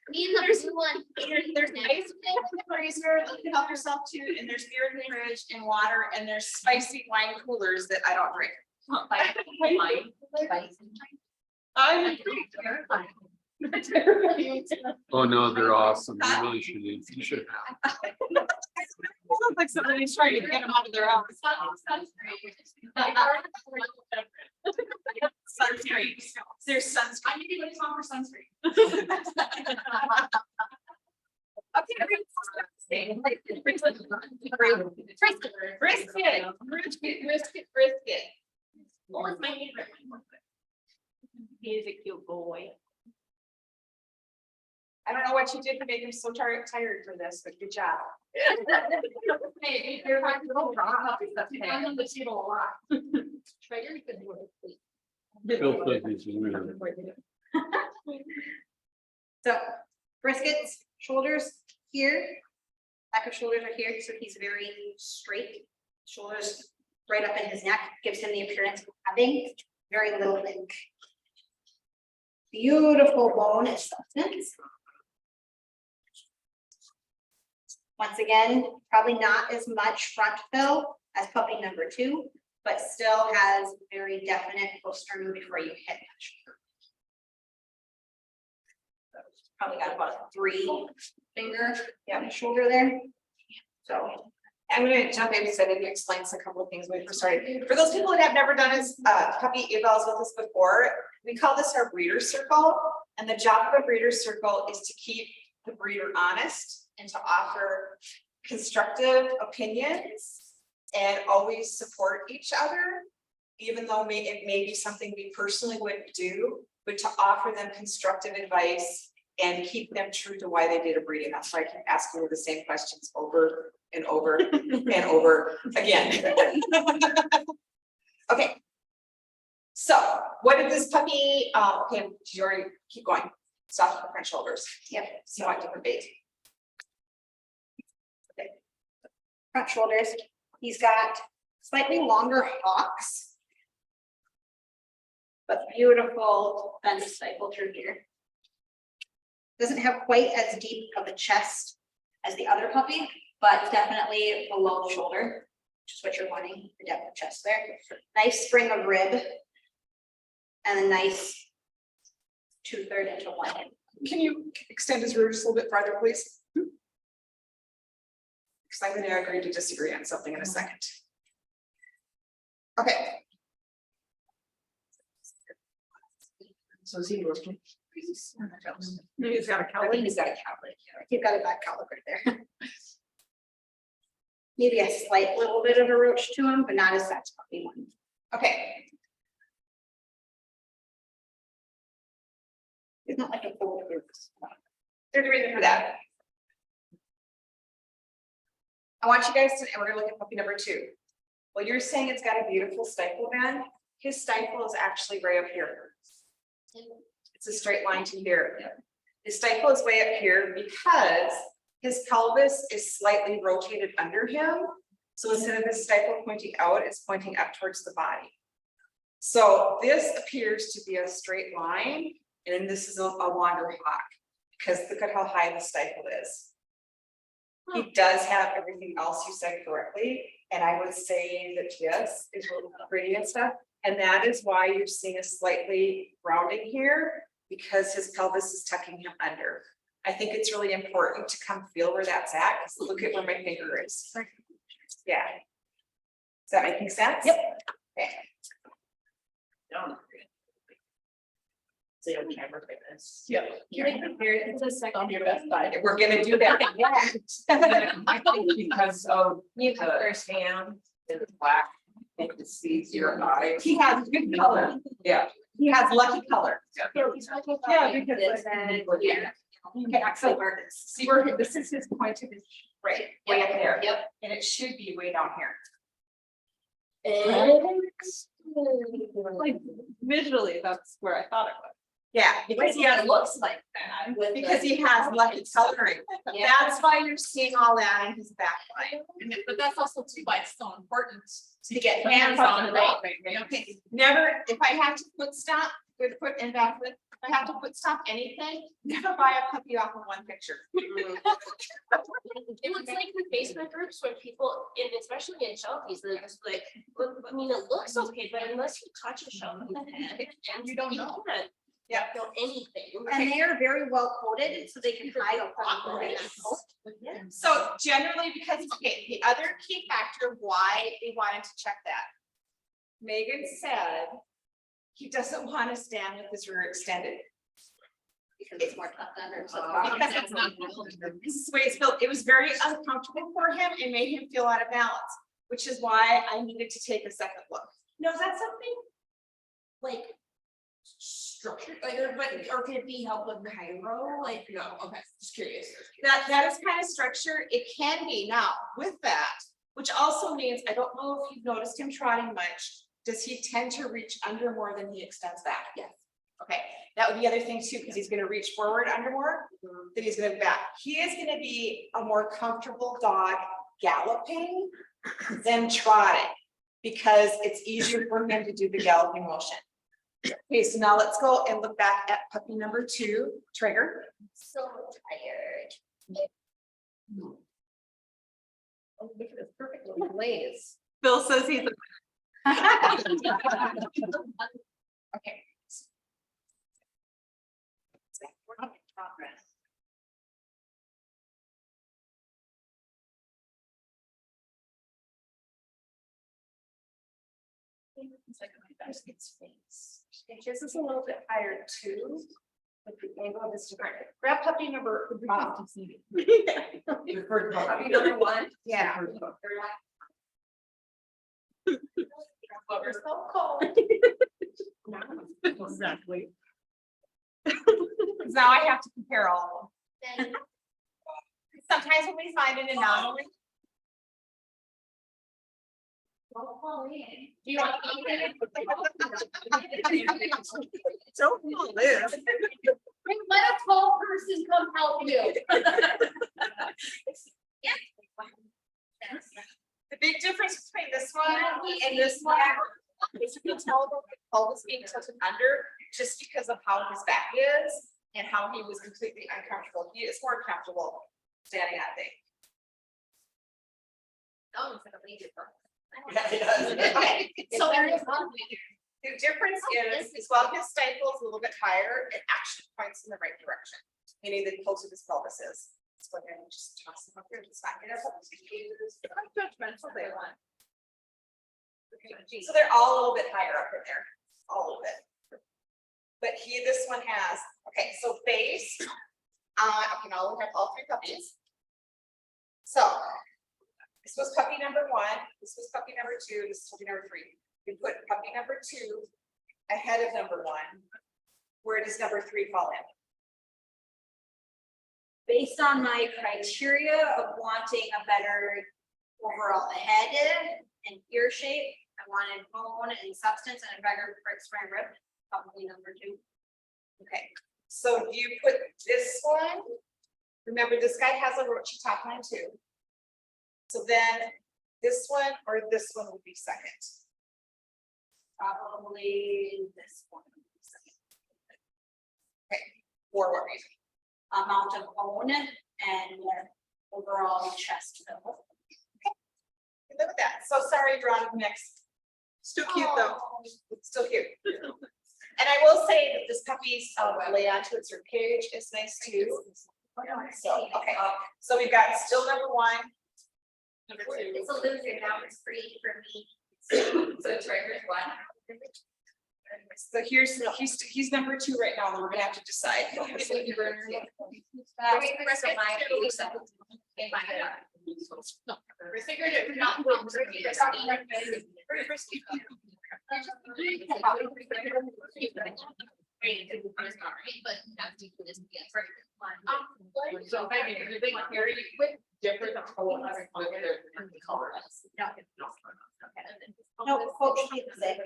F: Me and there's one.
A: There's ice in the freezer, you can help yourself to, and there's beer in the fridge and water, and there's spicy wine coolers that I don't drink. I'm
H: Oh, no, they're awesome. You really should, you should have.
A: Sounds like somebody's trying to get them out of their house. Sunscreen. There's sunscreen. I need to go for sunscreen.
D: Brisket.
C: What was my favorite one? He's a cute boy.
A: I don't know what you did to make him so tired for this, but good job.
D: Hey, they're like little raw puppies, that's okay. I'm on the table a lot. Traeger's been doing it.
H: Phil said this is weird.
B: So briskets, shoulders here, back of shoulders are here, so he's very straight. Shoulders right up in his neck, gives him the appearance of having very little link. Beautiful bone and substance. Once again, probably not as much front fill as puppy number 2, but still has very definite posternum before you hit that shoulder. Probably got about a 3 finger shoulder there. So
A: I'm gonna jump in and maybe explain a couple of things when we first started. For those people that have never done this, puppy evals with us before, we call this our breeder circle. And the job of a breeder circle is to keep the breeder honest and to offer constructive opinions and always support each other, even though it may be something we personally wouldn't do, but to offer them constructive advice and keep them true to why they did a breeding. That's why I keep asking you the same questions over and over and over again. Okay. So what did this puppy, okay, you already keep going. Soft for front shoulders. Yep. So you want different bait.
B: okay. Front shoulders, he's got slightly longer hocks, but beautiful bend stifle through here. Doesn't have quite as deep of a chest as the other puppy, but definitely below the shoulder, which is what you're wanting, the depth of chest there. Nice spring of rib. And a nice 2/3 into 1 inch.
A: Can you extend his rear just a little bit farther, please? Because I'm going to agree to disagree on something in a second. Okay. So is he working? Maybe he's got a cowlick. He's got a cowlick.
B: You've got a back cowlick right there. Maybe a slight little bit of a roach to him, but not as sex puppy one.
A: Okay.
B: It's not like a full group.
A: There's a reason for that. I want you guys to, and we're gonna look at puppy number 2. Well, you're saying it's got a beautiful stifle band. His stifle is actually right up here. It's a straight line to here. His stifle is way up here because his pelvis is slightly rotated under him. So instead of his stifle pointing out, it's pointing up towards the body. So this appears to be a straight line. And then this is a longer hock, because look at how high the stifle is. He does have everything else you said correctly, and I would say that yes, is really pretty and stuff. And that is why you're seeing a slightly rounding here, because his pelvis is tucking him under. I think it's really important to come feel where that's at, because look at where my finger is. Yeah. Is that making sense? Yep. Okay.
C: Yep.
F: It's a second.
C: On your best side.
A: We're gonna do that.
I: I think because of the first hand is black, it deceives your eye.
A: He has good color.
I: Yeah.
A: He has lucky color.
F: Yeah,
A: because yeah. Okay, excellent. See where this is his point of his, right, way up there.
F: Yep.
A: And it should be way down here.
E: Like visually, that's where I thought it was.
A: Yeah, because he has,
F: looks like that. with the-
A: because he has lucky coloring.
F: Yeah.
A: That's why you're seeing all that in his back line.
D: But that's also too why it's so important
A: To get hands on it. Okay, never, if I have to foot stomp, good foot and back foot, if I have to foot stomp anything, never buy a puppy off of one picture.
F: It looks like the Facebook groups where people, and especially in Shelties, they're just like, "Look, I mean, it looks okay, but unless you touch a shelf with the head, and
A: You don't know.
F: can't
A: Yeah.
F: feel anything.
B: And they are very well coated, so they can hide a lot of it.
A: So generally, because, okay, the other key factor why they wanted to check that. Megan said he doesn't want to stand with his rear extended.
B: Because it's more tough than others.
A: Because it's not. This is the way it's built. It was very uncomfortable for him and made him feel out of balance, which is why I needed to take a second look.
F: No, is that something like structured, like, or could it be help with Cairo? Like, no, okay, just curious.
A: That is kind of structure. It can be now with that, which also means, I don't know if you've noticed him trotting much. Does he tend to reach under more than he extends back?
F: Yes.
A: Okay, that would be the other thing too, because he's gonna reach forward under more, then he's gonna back. He is gonna be a more comfortable dog galloping than trotting, because it's easier for him to do the galloping motion. Okay, so now let's go and look back at puppy number 2, Trigger.
F: So tired.
E: Oh, look at this perfect little blaze.
A: Bill says he's. Okay. We're not in progress. It's like my best kid's face. And his is a little bit higher too. But the angle of this different. Grab puppy number. Puppy number 1. Yeah. We're so cold.
E: Exactly.
A: Because now I have to compare all of them. Sometimes when we find an anomaly.
D: Do you want to?
A: Don't do this.
D: Let a tall person come help you.
A: The big difference between this one and this one is you can tell the pelvis being tilted under just because of how his back is and how he was completely uncomfortable. He is more comfortable standing on thing.
F: Oh, it's like a major problem.
A: Okay, so
D: there is
A: the difference is while his stifle is a little bit higher, it actually points in the right direction, meaning the closer this pelvis is. So then just toss them up here, it's fine.
E: Judgmental they want.
A: So they're all a little bit higher up in there, all of it. But this one has, okay, so base, okay, now we have all 3 puppies. So this was puppy number 1, this was puppy number 2, this is puppy number 3. We put puppy number 2 ahead of number 1. Where does number 3 fall in?
B: Based on my criteria of wanting a better overall head and ear shape, I wanted bone and substance and a better spine rib, probably number 2.
A: Okay, so you put this one, remember this guy has a roachy top line too. So then this one or this one would be second.
B: Probably this one.
A: Okay, for what reason?
B: Amount of bone and overall chest fill.
A: Look at that. So sorry, drawn next. Still cute though. It's still cute. And I will say that this puppy's lay onto its rib cage is nice too. So, okay, so we've got still number 1. Number 2.
F: It's a loser, now it's free for me.
C: So Trigger's 1.
A: So he's number 2 right now, and we're gonna have to decide.
F: That's the rest of my in my head.
D: We figured it would not.
I: So maybe the big area with different color.
B: No, coat should be the same.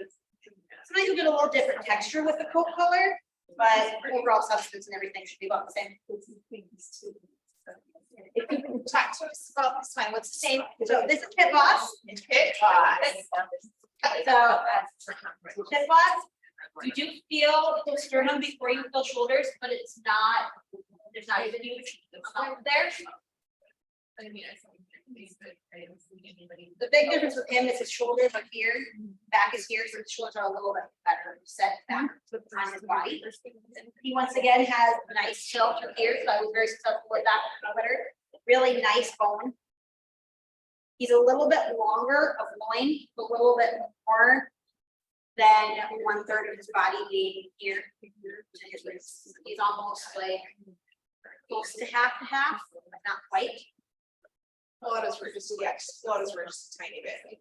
B: Sometimes you get a little different texture with the coat color, but overall substance and everything should be about the same.
D: Talk to us about this one, what's the same?
B: So this is Pit Boss.
D: Pit Boss.
B: So Pit Boss, you do feel the sternum before you feel shoulders, but it's not, there's not even huge amount there. The big difference with him is his shoulders are here, back is here, so his shoulders are a little bit better set back on his body. He once again has a nice tilt through here, so I was very successful with that better. Really nice bone. He's a little bit longer of loin, a little bit more than 1/3 of his body being here to his wrists. He's almost like close to half, but not quite.
D: Lotus were just, yes, Lotus were just a tiny bit.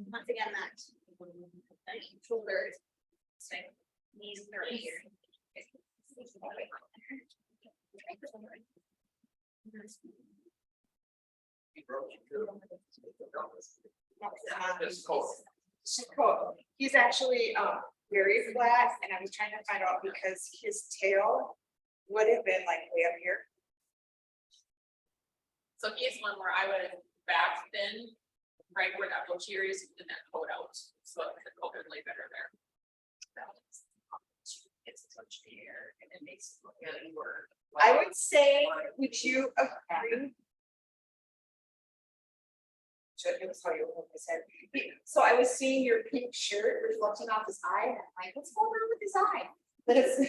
B: Once again, that shoulders, knees are here.
I: It's cold.
A: Cool. He's actually very flat, and I was trying to find out because his tail would have been like way up here.
C: So he's one where I would back thin, right where that posterior is, and then pull it out, so the coat would lay better there. It's a touch here, and it makes it look really work.
A: I would say, would you agree? It was how you hold his head. So I was seeing your pink shirt reflecting off his eye, and I'm like, what's going on with his eye? But it's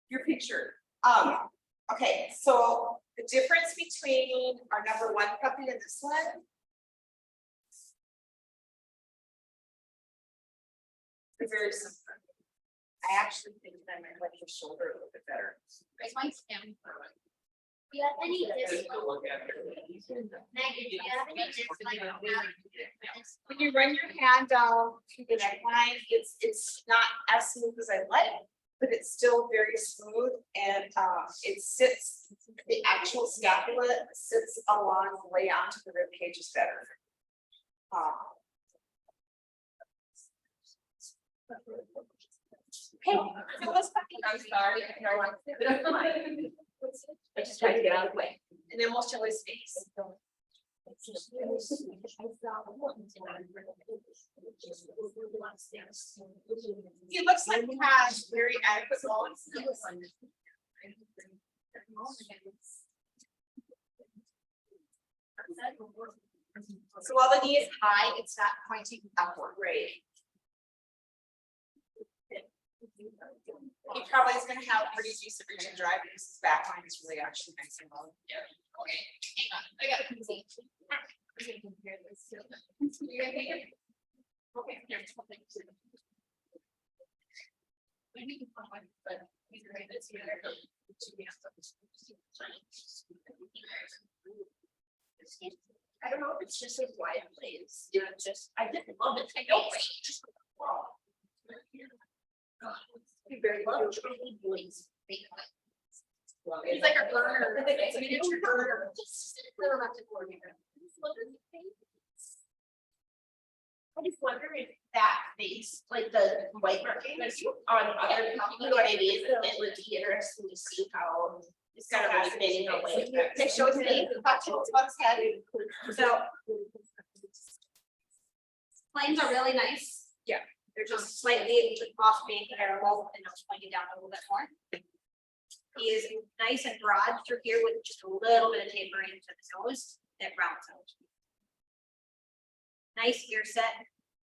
A: your pink shirt. Okay, so the difference between our number 1 puppy and this one. They're very similar. I actually think that I might like your shoulder a little bit better.
F: Raise my stem. Do you have any dislike? Maggie, do you have any dislike on that?
A: When you run your hand down through the neckline, it's not as smooth as I like, but it's still very smooth, and it sits, the actual scapula sits along the way onto the rib cage is better. Okay, so let's back in.
C: I'm sorry.
A: I just tried to get out of the way, and then we'll show his face. He looks like he has very adequate bones. So while the knee is high, it's not pointing upward. Right. He probably is gonna have pretty decent reach and drive because his back line is really actually nice and low.
D: Okay, hang on, I gotta see. We're gonna compare this to. You gonna take it? Okay, here, it's one thing. Maybe you can find one, but you can write this here.
C: I don't know if it's just a wide place, you know, just, I didn't love it. I don't.
D: He's like a burner. It's a miniature burner.
C: I just wonder if that face, like the white marking is on other, you know what I mean? It would be interesting to see how it's kind of fascinating. How like
A: It shows me the buttons on his head.
B: So planes are really nice.
A: Yeah.
B: They're just slightly off being comparable and just pointing down a little bit more. He is nice and broad through here with just a little bit of tapering to the nose that rounds out. Nice ear set.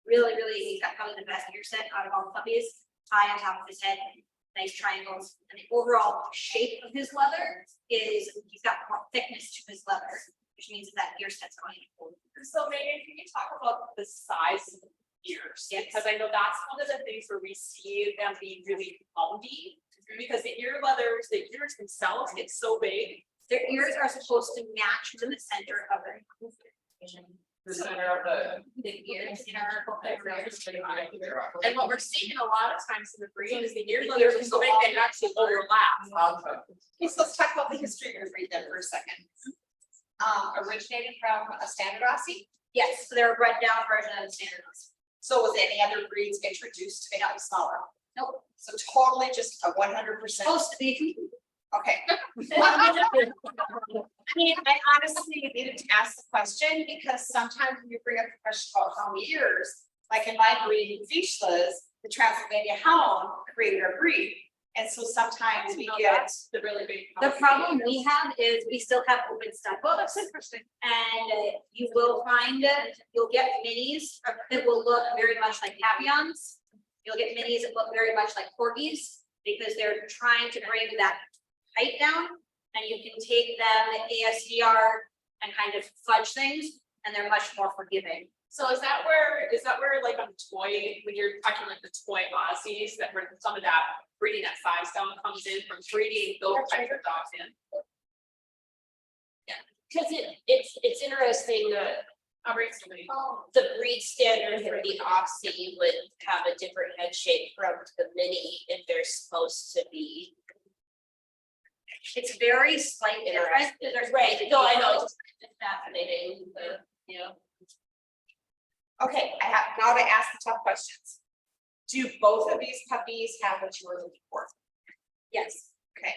B: Really, he's got probably the best ear set out of all the puppies. High on top of his head, nice triangles. And the overall shape of his leather is, he's got more thickness to his leather, which means that ear set's going to hold.
C: So Megan, can you talk about the size of the ears?
B: Yes.
C: Because I know that's one of the things where we see them being really lumpy, because the ear leathers, the ears themselves get so big.
B: Their ears are supposed to match to the center of it.
I: The center of
B: The ears are.
C: And what we're seeing a lot of times in the breed is the ear leathers are so big they actually overlap.
A: Okay, so let's talk about the history of your breed then for a second. Originated from a standard Aussie.
F: Yes, so they're a bred down version of the standard husky.
A: So was any other breeds introduced to make them smaller?
F: Nope.
A: So totally just a 100%,
F: Supposed to be.
A: okay. I mean, I honestly needed to ask the question because sometimes when you bring up the question about how years, like in my breed, Vizslas, the Transylvania Hound created a breed. And so sometimes we get,
C: The really big.
F: The problem we have is we still have open stud
C: Well,
F: books.
C: that's interesting.
F: And you will find you'll get minis that will look very much like Papillons. You'll get minis that look very much like Corgis because they're trying to bring that height down. And you can take them ASDR and kind of fudge things and they're much more forgiving.
C: So is that where like on toy, when you're talking like the toy Aussies, that where some of that breeding that size down comes in from breeding those types of dogs in?
J: Cause it's interesting, the breed standard for the Aussie would have a different head shape from the mini if they're supposed to be.
F: It's very slight different. There's
J: Right, no, I know, it's fascinating, but, you know.
A: okay, I have now to ask the tough questions. Do both of these puppies have what you were looking for?
F: Yes.
A: Okay,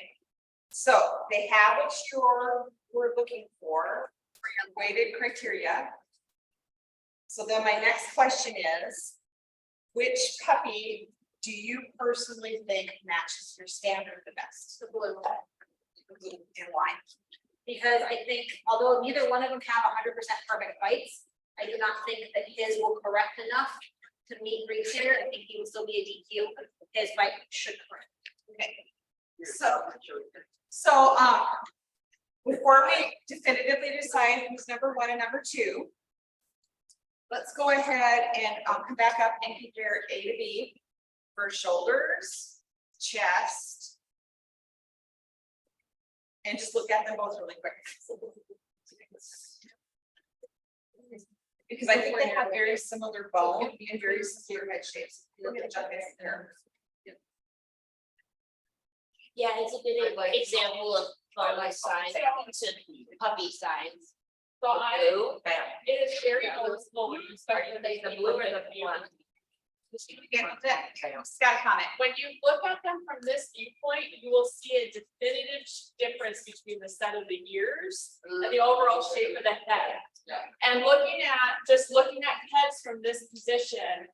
A: so they have what we're looking for your weighted criteria. So then my next question is, which puppy do you personally think matches your standard the best?
F: The blue.
A: And why?
F: Because I think although neither one of them have 100% perfect bites, I do not think that his will correct enough to meet breed standard. I think he will still be a DQ. His bite should correct.
A: Okay, so before we definitively decide who's number one and number two, let's go ahead and come back up and compare A to B for shoulders, chest, and just look at them both really quick. Because I think they have very similar bone and very similar head shapes. Look at John there.
J: Yeah, it's a good example of bone size to puppy size.
C: So
J: Blue.
C: it is very noticeable when you start to say the blue or the one.
A: Got a comment.
C: When you look at them from this viewpoint, you will see a definitive difference between the set of the ears and the overall shape of the head. And looking at heads from this position,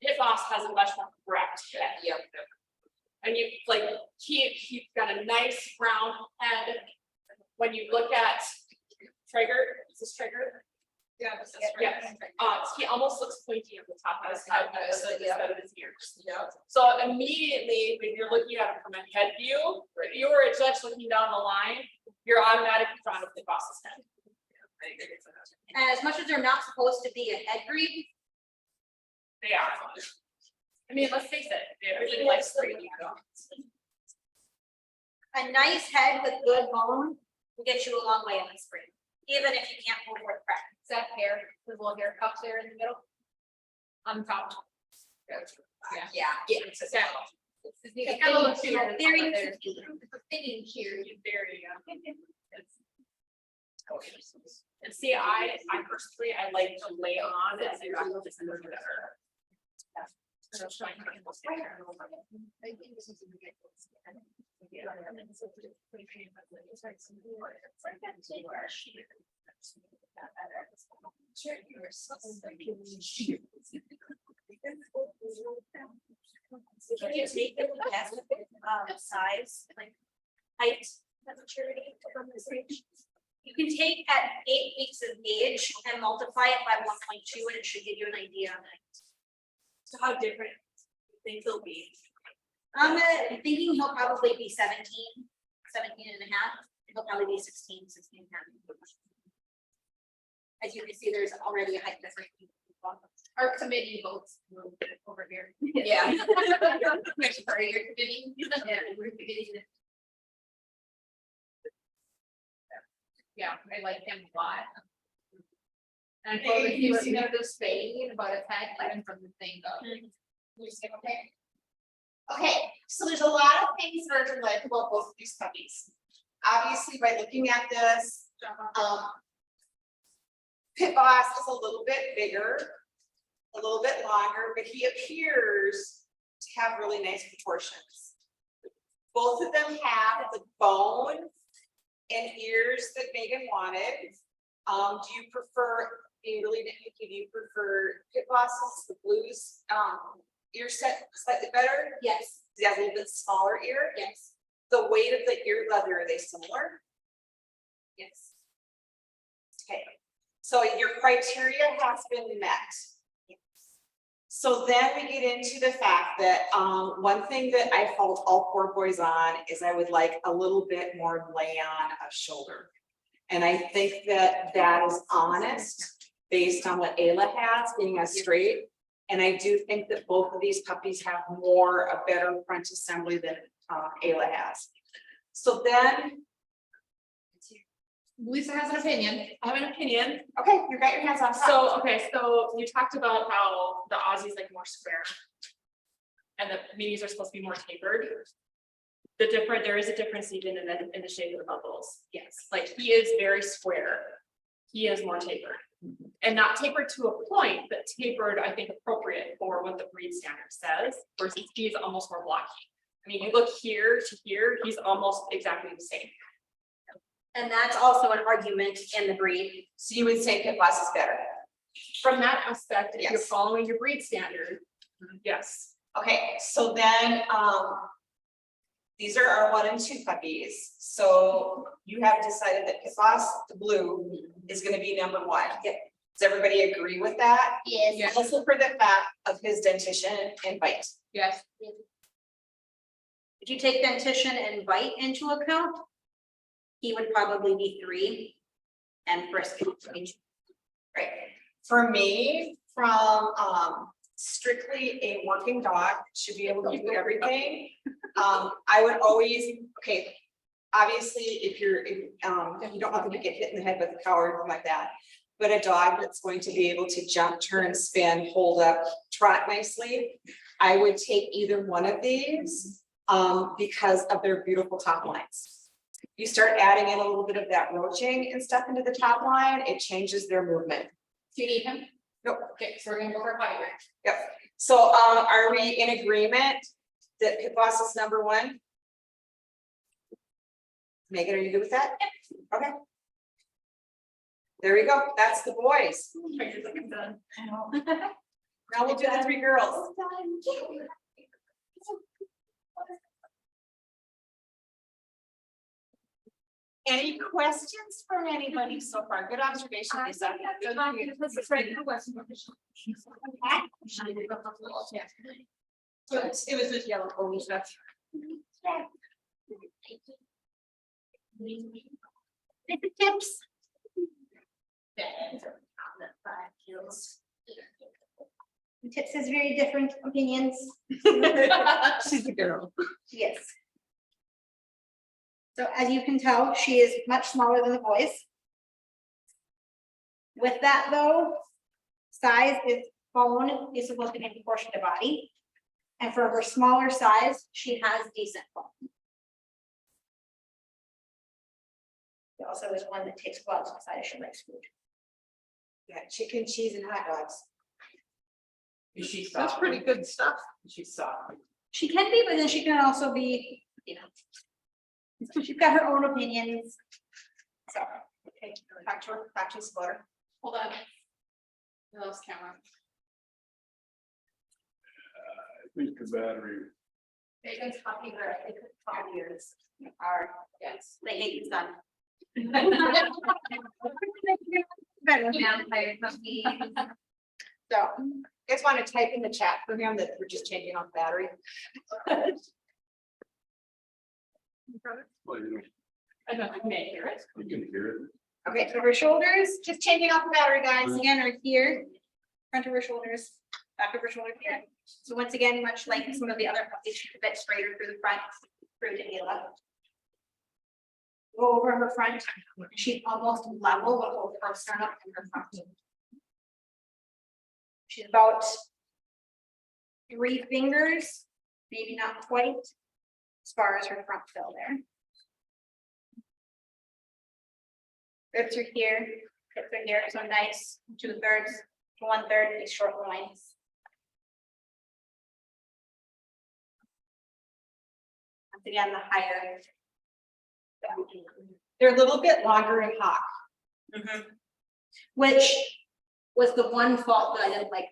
C: Hip Boss has a much more correct head.
J: Yep.
C: And you like, he's got a nice round head. When you look at Traeger, is this Traeger?
A: Yeah.
C: Yeah, he almost looks pointy on the top of his head instead of his ears.
A: Yeah.
C: So immediately, when you're looking at it from a head view, if you were just looking down the line, you're automatically drawn to the boss's head.
F: And as much as they're not supposed to be a head breed,
C: They are. I mean, let's face it, they're really like straight dogs.
F: a nice head with good bone will get you a long way in this breed, even if you can't pull for the crack.
D: Is that hair, the little hair cups there in the middle? On top.
A: Yeah.
C: It's a sound.
D: It's kind of looks
F: Very
D: fitting here.
C: Very, and see, I personally, I like to lay on and I got this in the better.
F: Can you take the size, like height at maturity from this age? You can take at 8 weeks of age and multiply it by 1.2 and it should give you an idea on height.
J: So how different do you think they'll be?
F: I'm thinking he'll probably be 17 and a half. He'll probably be 16 and a half. As you can see, there's already a height difference.
D: Our committee votes over here.
A: Yeah.
D: Sorry, your committee. Yeah, I like him a lot. And I told you see the spade about his head, even from the thing though. You say, okay?
A: Okay, so there's a lot of things that are like about both of these puppies. Obviously, by looking at this, Pit Boss is a little bit bigger, a little bit longer, but he appears to have really nice proportions. Both of them have the bone and ears that Megan wanted. Do you prefer, being really nitpicky, do you prefer Pit Bosses, the blues, ear set slightly better?
F: Yes,
A: He has a little bit smaller ear.
F: yes,
A: The weight of the ear leather, are they similar?
F: yes.
A: Okay, so your criteria has been met. So then we get into the fact that, one thing that I fault all poor boys on is I would like a little bit more lay on of shoulder. And I think that that is honest, based on what Ayla has, being as straight. And I do think that both of these puppies have a better front assembly than, Ayla has. So then,
D: Lisa has an opinion.
C: I have an opinion.
A: okay, you got your hands on top.
C: So, okay, so you talked about how the Aussie's like more square. And the minis are supposed to be more tapered. There is a difference even in the shape of the bubbles. Yes, like he is very square. He is more tapered. And not tapered to a point, but tapered, I think, appropriate for what the breed standard says, versus he's almost more blocky. I mean, you look here to here, he's almost exactly the same.
B: And that's also an argument in the breed.
A: So you would say Pit Boss is better?
C: From that aspect, if you're
A: Yes.
C: following your breed standard, yes.
A: Okay, so then, these are our 1 and 2 puppies. So you have decided that Pit Boss, the blue, is gonna be number 1. Does everybody agree with that?
F: Yes.
A: Also for the fact of his dentition and bite.
C: Yes.
B: If you take dentition and bite into account, he would probably be 3 and Frisk is 2.
A: Right. For me, from strictly a working dog, should be able to do everything. I would always, okay, obviously, if you don't want them to get hit in the head with a cow or anything like that. But a dog that's going to be able to jump, turn, spin, hold up, trot nicely, I would take either one of these because of their beautiful top lines. You start adding in a little bit of that roaching and stuff into the top line, it changes their movement.
D: Do you need him?
A: Nope.
D: Okay, so we're gonna go for a potty break.
A: Yep. So, are we in agreement that Pit Boss is number 1? Megan, are you good with that? Okay. There we go. That's the boys. Now we'll do the 3 girls. Any questions from anybody so far? Good observation, Lisa.
E: It was this yellow pony stuff.
F: Tips. Tips has very different opinions.
E: She's a girl.
F: Yes. So as you can tell, she is much smaller than the boys. With that though, size is bone is supposed to be in proportion to body. And for her smaller size, she has decent bone. She also is one that takes gloves inside if she likes food.
A: Yeah, chicken, cheese, and hot dogs.
I: Is she soft?
E: That's pretty good stuff.
I: She's soft.
F: She can be, but then she can also be, you know. She's got her own opinions. So,
A: Okay, back to Slaughter.
D: Hold on. I lost camera.
H: I think the battery.
D: Megan's copy where I think the copiers
F: are,
D: yes.
F: they hate the sun.
B: Better now, I puppy.
A: So, you guys want to type in the chat for him that we're just changing off battery?
H: Well, you
C: I don't know if you may hear it.
H: know, you can hear it.
A: Okay, so her shoulders, just changing off the battery, guys.
F: Again, are here, front of her shoulders, back of her shoulder here. So once again, much like some of the other puppies, she's a bit straighter through the front, through to Ayla. Go over her front, she's almost level with both her sternum and her front. She's about 3 fingers, maybe not quite, as far as her front fill there. Ribs are here,
B: Hips are here, so nice, 2/3 to 1/3, these short loins. Once again, the higher.
A: They're a little bit longer in hock.
B: Which was the one fault that I didn't like.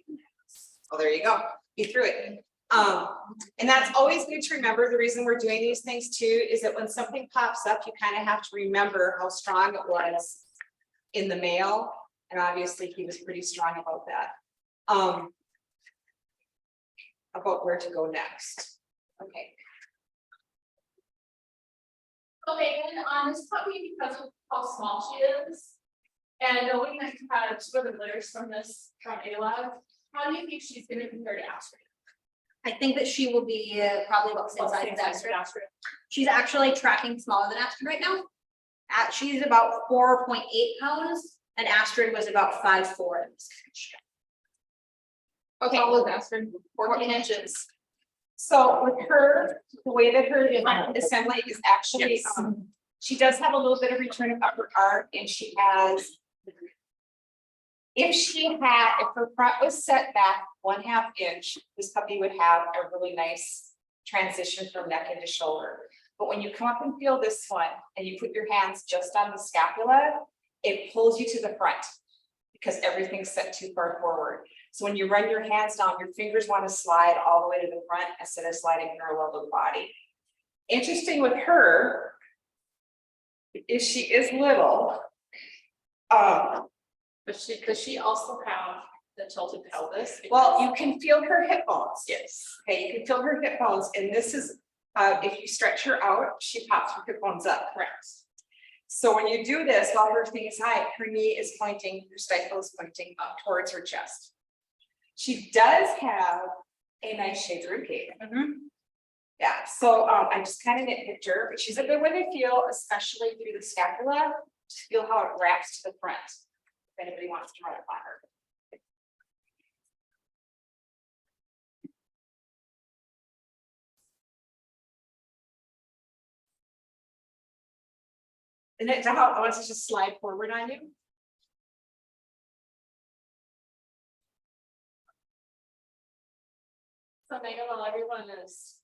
A: Oh, there you go. You threw it. And that's always good to remember. The reason we're doing these things too is that when something pops up, you kind of have to remember how strong it was in the male. And obviously he was pretty strong about that. About where to go next. Okay.
C: So Megan, on this puppy, because of how small she is, and knowing that you had two other litters from Ayla, how do you think she's gonna compare to Astrid?
B: I think that she will be probably about the same size as Astrid. She's actually tracking smaller than Astrid right now. She's about 4.8 pounds and Astrid was about 5'4".
C: Okay. How old is Astrid? 14 inches.
A: So with her, the way that her assembly is actually, she does have a little bit of return of upper arc and she has. If her front was set back 1/2 inch, this puppy would have a really nice transition from neck into shoulder. But when you come up and feel this one and you put your hands just on the scapula, it pulls you to the front because everything's set too far forward. So when you run your hands down, your fingers want to slide all the way to the front instead of sliding parallel to the body. Interesting with her is she is little.
C: But does she also have the tilted pelvis?
A: Well, you can feel her hip bones. Yes. Okay, you can feel her hip bones, and this is, if you stretch her out, she pops her hip bones up.
C: Correct.
A: So when you do this, while her thing is high, her knee is pointing, her stifle is pointing up towards her chest. She does have a nice shaped rib cage. Yeah, so I just kind of nitpicked her, but she's a good one to feel, especially through the scapula, to feel how it wraps to the front. If anybody wants to run it by her. And it's how I want to just slide forward on you.
C: So Megan, while everyone is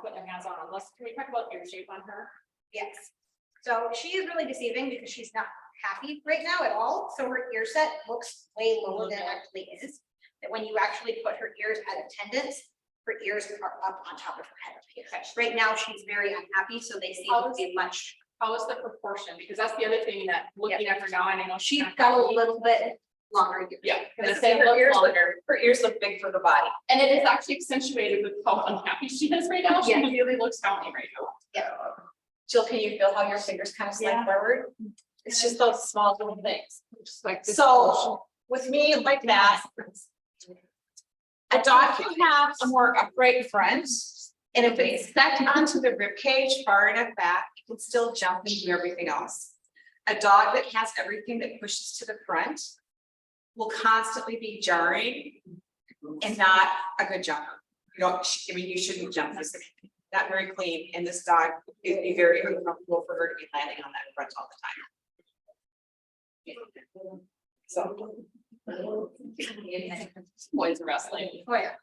C: putting their hands on, can we talk about ear shape on her?
B: Yes. So she is really deceiving because she's not happy right now at all. So her ear set looks way lower than it actually is. That when you actually put her ears at attendance, her ears are up on top of her head. Right now, she's very unhappy, so they seem to be much.
C: How is the proportion? Because that's the other thing that looking at her now, and I know
B: She's got a little bit longer ears.
C: Yeah.
A: Her ears look big for the body.
C: And it is actually accentuated with how unhappy she is right now. She
B: Yeah.
C: really looks happy right now.
B: Yeah.
A: Jill, can you feel how your fingers kind of slide forward? It's just those small little things.
E: Just like this.
A: So with me like that, a dog can have a more upright front. And if it's set onto the rib cage far enough back, it can still jump and do everything else. A dog that has everything that pushes to the front will constantly be jarring and not a good jumper. You shouldn't jump. This is not very clean, and this dog would be very uncomfortable for her to be landing on that front all the time. So.
C: Boys are wrestling.
B: Oh, yeah.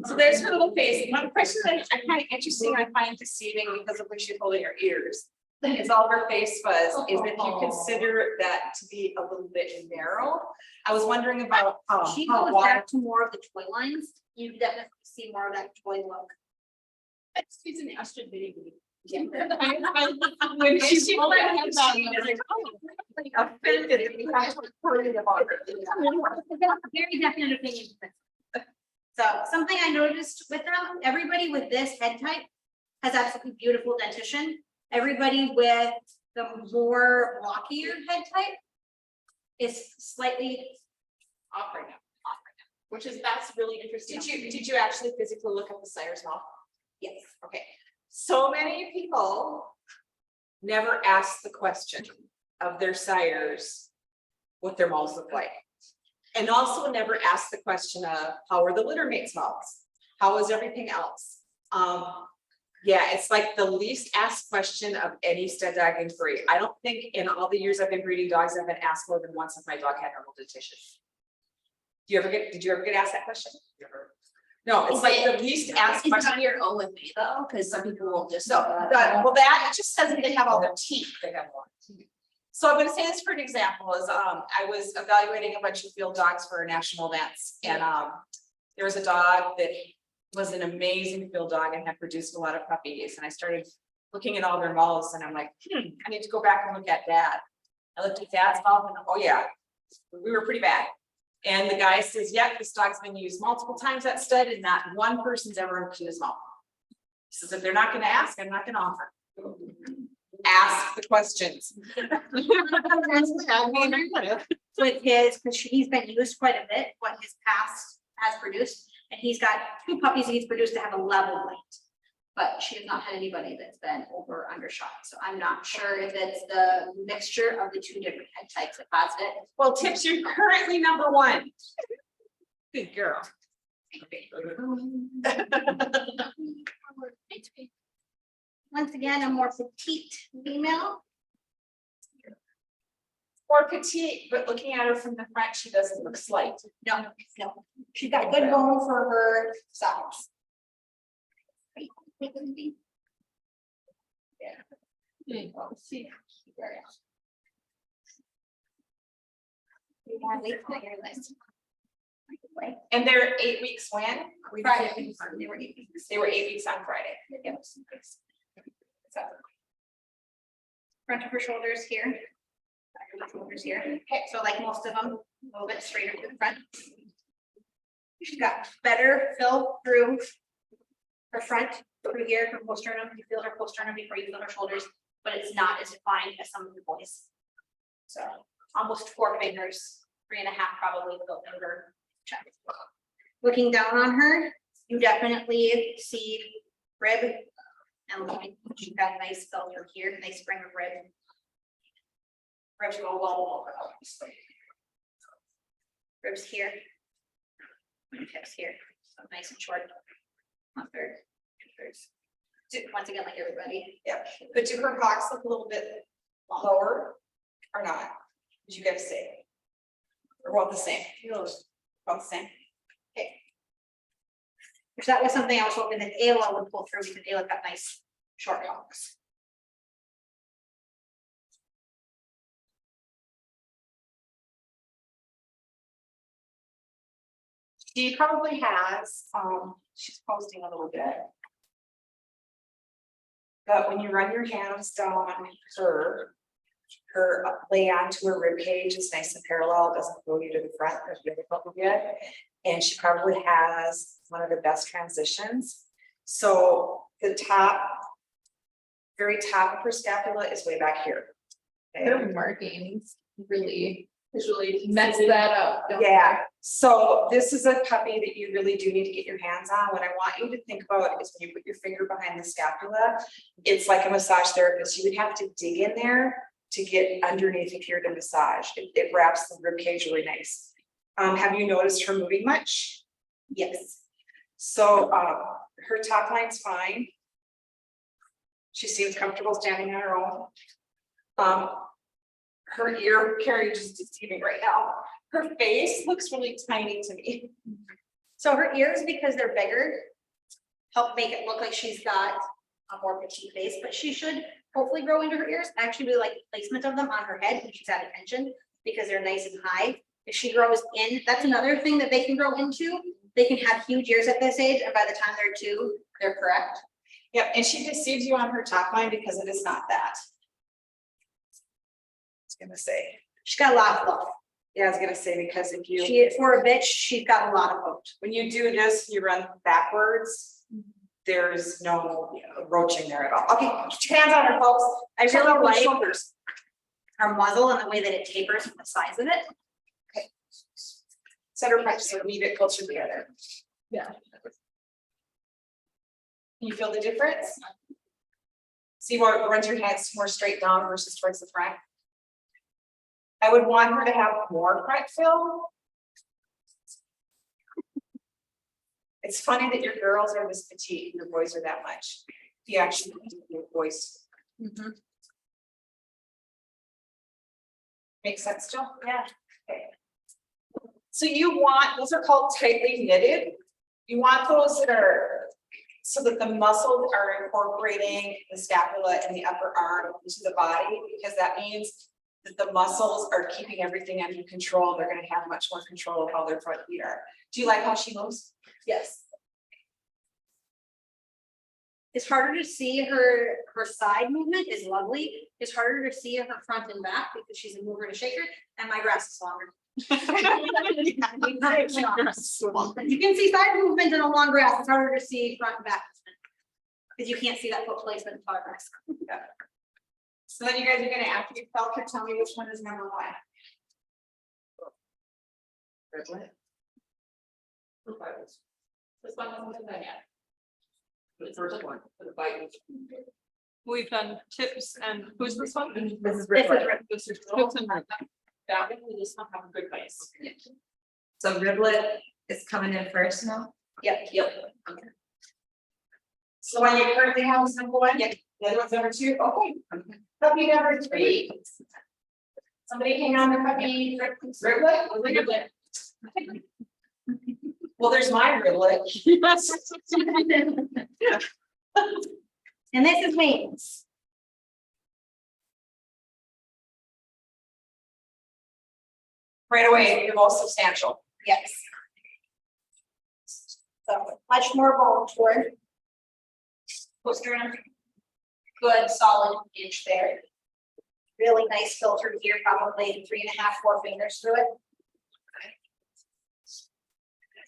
A: So there's her little face. One question that I kind of interesting, I find deceiving because of when she's holding her ears. Is all her face was, is if you consider that to be a little bit narrow. I was wondering about
B: She
A: how
B: goes
A: wide.
B: back to more of the toy lines. You definitely see more of that toy look.
C: She's an Astrid baby.
A: Yeah. When she's holding her hands on, offended if we have to worry about her.
B: Very definite opinion. So something I noticed with them, everybody with this head type has absolutely beautiful dentition. Everybody with the more rockier head type is slightly
C: Off right now. That's really interesting.
A: Did you actually physically look at the sire's mouth?
B: yes.
A: Okay, so many people never ask the question of their sires what their mouths look like. And also never ask the question of how are the litter mates' mouths? How is everything else? Yeah, it's like the least asked question of any stud dog inquiry. I don't think in all the years I've been breeding dogs, I've been asked more than once if my dog had normal dentition. Did you ever get asked that question? No, it's like the least asked
F: Is it
A: question.
F: on your own with me though? Cause some people will just.
A: So, well, that it just says that they have all their teeth. They have a lot of teeth. So I'm gonna say this for an example is, I was evaluating a bunch of field dogs for national events and, there was a dog that was an amazing field dog and had produced a lot of puppies. And I started looking at all their mouths and I'm like, I need to go back and look at dad. I looked at dad's mouth and, oh yeah, we were pretty bad. And the guy says, yeah, this dog's been used multiple times at stud and not one person's ever emptied his mouth. He says, if they're not gonna ask, I'm not gonna offer. Ask the questions.
B: With his, because he's been used quite a bit, what his past has produced, and he's got 2 puppies he's produced that have a level weight. But she has not had anybody that's been over or undershot, so I'm not sure if it's the mixture of the 2 different head types that caused it.
A: Well, Tips, you're currently number 1. Good girl.
B: Once again, a more petite female.
A: More petite, but looking at her from the front, she doesn't look slight.
B: No, she's got good bone for her size.
A: And they're 8 weeks when?
B: Friday. They were 8 weeks.
A: They were 8 weeks on Friday. So,
B: Front of her shoulders here. Back of her shoulders here. Okay, so like most of them, a little bit straighter to the front. She's got better fill through her front, through here, her posternum. You feel her posternum before you feel her shoulders, but it's not as defined as some of the boys. So almost 4 fingers, 3.5 probably with a finger. Check. Looking down on her, you definitely see rib and loin. She's got a nice fill through here, nice spring of rib. Ribs go well over. Ribs here. Hips here, so nice and short. Once again, like everybody.
A: yeah, but do her hocks look a little bit lower or not? Did you guys say? Or about the same? About the same.
B: Which that was something I was hoping that Ayla would pull through because Ayla got nice short hocks.
A: She probably has, she's posting a little bit. But when you run your hands down her lay onto her rib cage is nice and parallel, doesn't go you to the front, there's really couple yet. And she probably has one of the best transitions. So the top, very top of her scapula is way back here. Okay?
D: Their markings really visually mess that up. don't
A: Yeah, so this is a puppy that you really do need to get your hands on. What I want you to think about is when you put your finger behind the scapula, it's like a massage therapist. You would have to dig in there to get underneath of here to massage. It wraps the rib cage really nice. Have you noticed her moving much? Yes. So her top line's fine. She seems comfortable standing on her own. Her ear carriage is deceiving right now. Her face looks really tiny to me.
B: So her ears, because they're bigger, help make it look like she's got a more petite face, but she should hopefully grow into her ears. I actually really like the placement of them on her head when she's at attention because they're nice and high. If she grows in, that's another thing that they can grow into. They can have huge ears at this age, and by the time they're 2, they're correct.
A: Yep, and she deceives you on her top line because it is not that. I was gonna say,
B: She's got a lot of fluff.
A: yeah, I was gonna say, because if you,
B: She, for a bitch, she's got a lot of coat.
A: when you do this, you run backwards. There's no roaching there at all. Okay, put your hands on her, folks.
B: I
A: Check out
B: really
A: her
B: like
A: shoulders.
B: her muzzle and the way that it tapers from the size of it.
A: Set her punch so we need it closer together.
D: Yeah.
A: Can you feel the difference? See where it runs your hands more straight down versus towards the front? I would want her to have more front fill. It's funny that your girls are this petite and your boys are that much. The actual voice. Makes sense still?
B: Yeah.
A: So you want, those are called tightly knitted. You want those that are, so that the muscles are incorporating the scapula and the upper arm into the body, because that means that the muscles are keeping everything under control. They're gonna have much more control of how their front feet are. Do you like how she moves?
B: Yes. It's harder to see her side movement is lovely. It's harder to see her front and back because she's a mover and a shaker, and my grass is longer. You can see side movement in a long grass. It's harder to see front and back. Because you can't see that foot placement in tall grass.
A: So then you guys are gonna, after you felt her, tell me which one is number one.
C: This one wasn't done yet.
I: The first one, for the bite.
E: We've done tips and who's this one?
I: This is riblet.
E: This is tips and
C: That one, we just don't have a good place.
I: So riblet is coming in first now?
B: Yep.
I: Okay.
A: So when you currently have is number one, the other one's number two, okay. Puppy number three. Somebody hang on the puppy riblet. Well, there's my riblet.
B: And this is maintenance.
A: Right away, you're most substantial.
B: Yes. So much more bone toward. Poster on. Good solid inch there. Really nice filter here, probably 3.5, 4 fingers through it.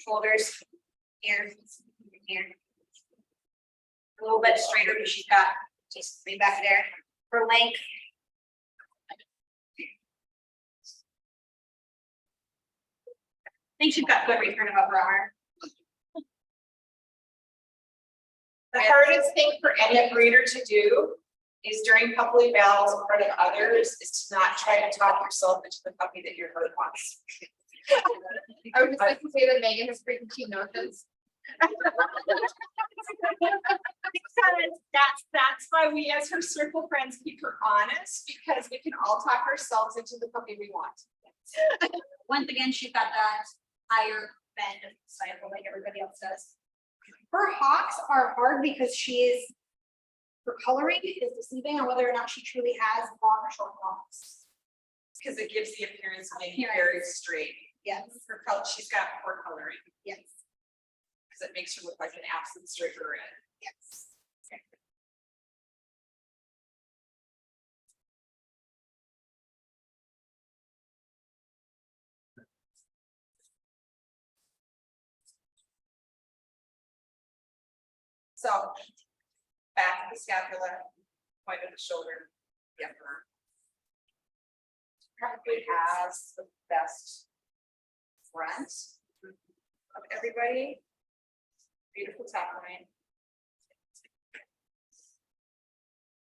B: Shoulders here, here. A little bit straighter because she's got just way back there. Her length. I think she's got good return of upper arm.
A: The hardest thing for any breeder to do is during puppy battles in front of others is to not try to talk yourself into the puppy that your herd wants.
D: I would just like to say that Megan has preconceived notions.
A: That's why we as her circle friends keep her honest, because we can all talk ourselves into the puppy we want.
B: Once again, she's got that higher bend of the cycle like everybody else does. Her hocks are hard because her coloring is deceiving on whether or not she truly has long or short hocks.
A: Because it gives the appearance of being very straight.
B: Yes,
A: Her color, she's got poor coloring,
B: yes,
A: because it makes her look like an absent straight red.
B: yes.
A: So back of the scapula, point of the shoulder, the upper arm. Probably has the best front of everybody. Beautiful top line.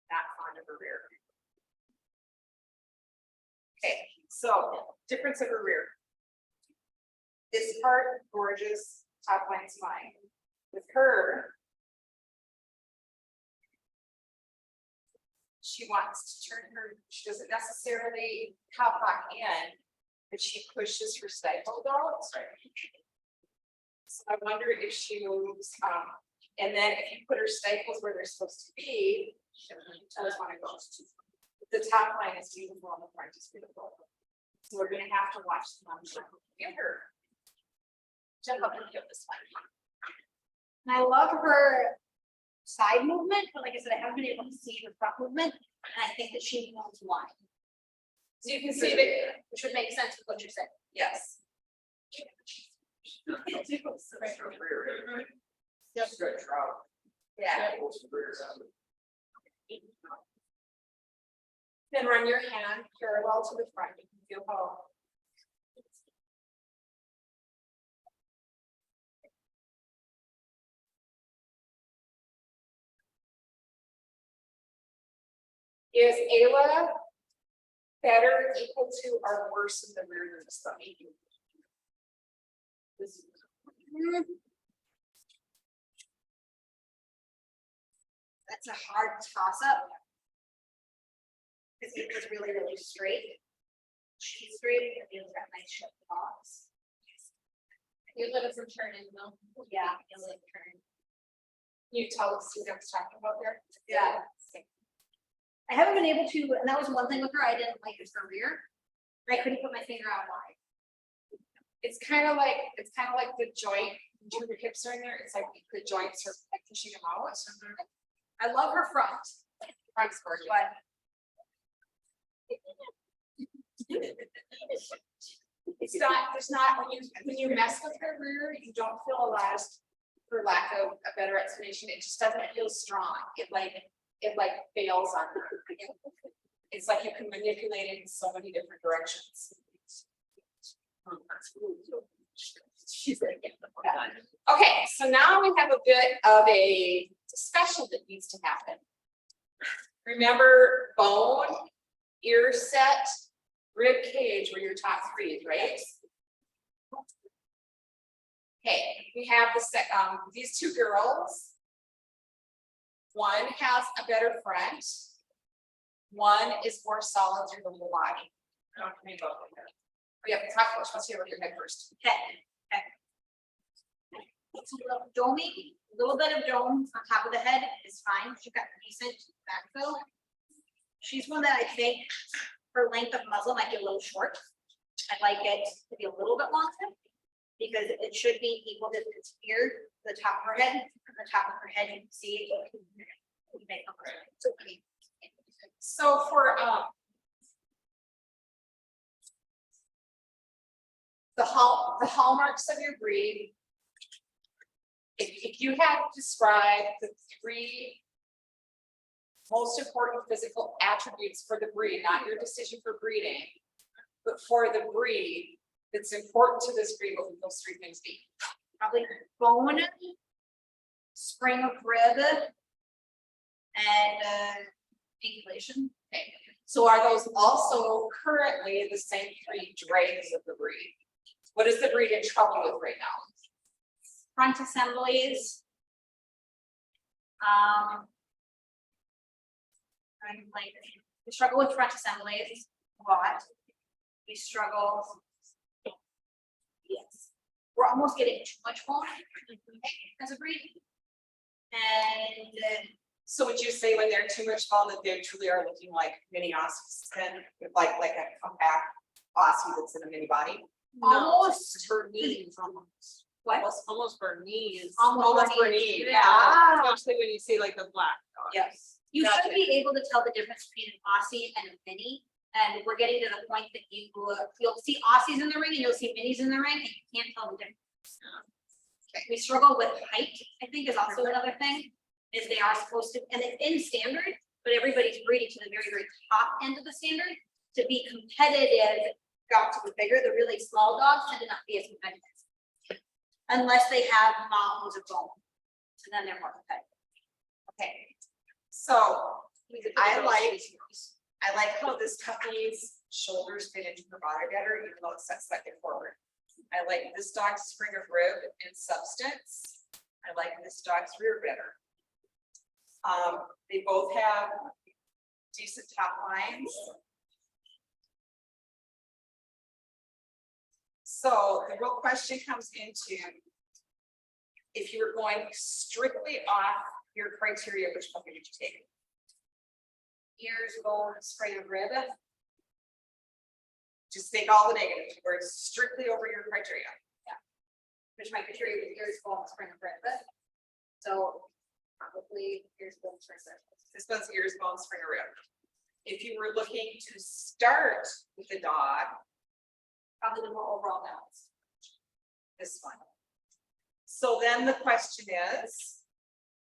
A: Not fond of her rear. Okay, so difference of her rear. This part, gorgeous, top line's fine. With her, she wants to turn her, she doesn't necessarily hop back in, but she pushes her stifle out. So I wonder if she moves, and then if you put her stifles where they're supposed to be, she doesn't want to go. The top line is beautiful and the front is beautiful. So we're gonna have to watch the mom give her. Jump up and kill this one.
B: And I love her side movement, but like I said, I haven't been able to see her front movement, and I think that she knows why.
A: So you can see that,
B: Which would make sense with what you're saying.
A: yes. Yeah. Then run your hand parallel to the front, you can feel how. Is Ayla better, equal to, or worse in the rear than the stomach?
B: That's a hard toss up. Because it was really, really straight. She's straight, and Ayla's got nice short box.
D: You let us return in though.
B: Yeah. Ayla turned.
D: You tell us what I was talking about there.
B: Yeah. I haven't been able to, and that was one thing with her, I didn't like her rear. I couldn't put my finger on why.
A: It's kind of like the joint, when your hips are in there, it's like the joints are like pushing them out.
B: I love her front,
A: Front's gorgeous.
B: but
A: It's not, there's not, when you mess with her rear, you don't feel a lot, for lack of a better explanation, it just doesn't feel strong. It like fails on her. It's like you can manipulate it in so many different directions. She's gonna get the book done. Okay, so now we have a bit of a discussion that needs to happen. Remember bone, ear set, rib cage were your top three, right? Okay, we have these two girls. One has a better front. One is more solid through the whole body. I don't think about that. We have to talk about, let's hear what your head first.
B: it's a little domey, a little bit of dome on top of the head is fine. She's got decent backfill. She's one that I think her length of muzzle might be a little short. I'd like it to be a little bit longer because it should be equal distance here, the top of her head, from the top of her head, you can see.
A: So for the hallmarks of your breed, if you had to describe the three most important physical attributes for the breed, not your decision for breeding, but for the breed that's important to this breed, what would those three things be?
B: Probably bone, spring of rib, and inflation.
A: Okay, so are those also currently the same three traits of the breed? What is the breed in trouble with right now?
B: Front assemblies. We struggle with front assemblies a lot. We struggle. Yes, we're almost getting too much bone as a breed. And
A: So would you say when they're too much bone that they truly are looking like mini Aussies, then like a compact Aussie that's in a mini body?
B: almost
I: Bernese almost.
B: what?
I: Almost Bernese.
B: Almost
A: Bernese,
B: yeah.
A: yeah.
I: Especially when you see like the black dog.
B: Yes, you
I: Gotcha.
B: should be able to tell the difference between an Aussie and a mini. And we're getting to the point that you'll see Aussies in the ring and you'll see minis in the ring and you can't tell the difference. We struggle with height, I think is also another thing, is they are supposed to, and it's in standard, but everybody's breeding to the very, very top end of the standard. To be competitive, got to be bigger, the really small dogs tend to not be as competitive. Unless they have mountains of bone, so then they're more competitive.
A: Okay, so I like how this puppy's shoulders fit into her body better, even though it sets slightly forward. I like this dog's spring of rib and substance. I like this dog's rear better. They both have decent top lines. So the real question comes into, if you were going strictly off your criteria, which puppy did you take? Ears, bone, spring of rib. Just take all the negatives, where it's strictly over your criteria.
B: Which my criteria was ears, bone, spring of rib. So probably ears, bone, spring of rib.
A: This one's ears, bone, spring of rib. If you were looking to start with the dog,
B: Probably the more overall balance.
A: this one. So then the question is,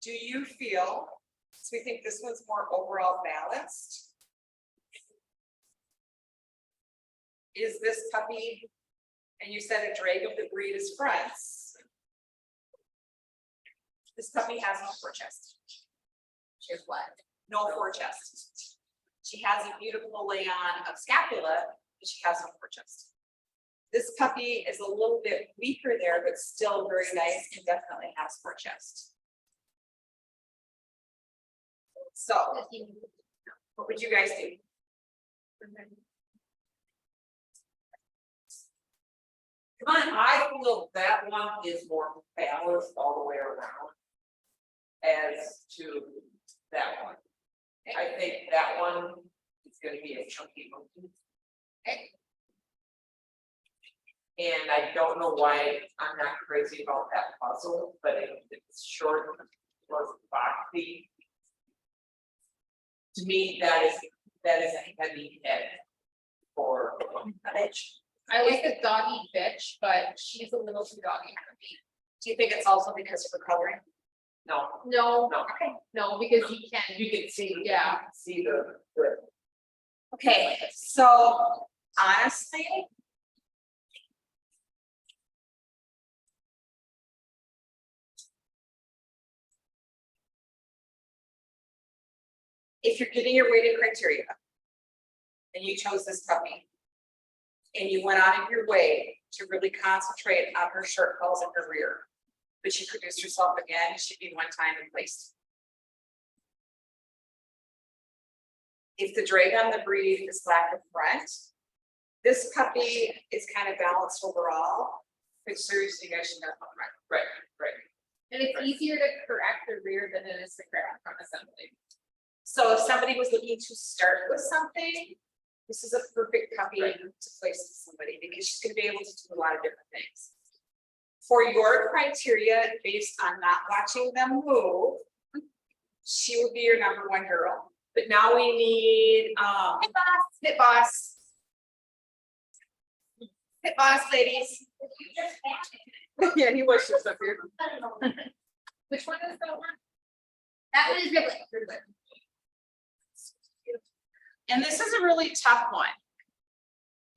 A: do you feel, so we think this one's more overall balanced? Is this puppy, and you said a drag of the breed is fronts. This puppy has no forechest. She has what? No forechest. She has a beautiful lay on of scapula, but she has no forechest. This puppy is a little bit weaker there, but still very nice and definitely has forechest. So what would you guys do?
I: Come on, I feel that one is more balanced all the way around. As to that one. I think that one is gonna be a chunky monkey. And I don't know why I'm not crazy about that puzzle, but it's short or boxy. To me, that is a heavy head for a bitch.
D: I like the doggy bitch, but she's a little too doggy for me.
A: Do you think it's also because of the coloring?
I: No,
D: No,
I: no,
D: no, because you can.
I: you can see,
D: Yeah.
I: see the.
A: Okay, so honestly. If you're getting your weighted criteria. And you chose this puppy. And you went out of your way to really concentrate on her short calls in her rear. But she produced herself again, she'd be one time and placed. If the drag on the breed is lack of front, this puppy is kind of balanced overall, but seriously, you guys should have front.
I: Right.
D: And it's easier to correct the rear than it is to correct front assembly.
A: So if somebody was looking to start with something, this is a perfect puppy
I: Right.
A: to place with somebody because she's gonna be able to do a lot of different things. For your criteria, based on not watching them move, she would be your number one girl. But now we need, hit boss. Hit boss, ladies.
E: Yeah, he was just up here.
D: Which one is that one?
B: That one is Riblet.
A: And this is a really tough one.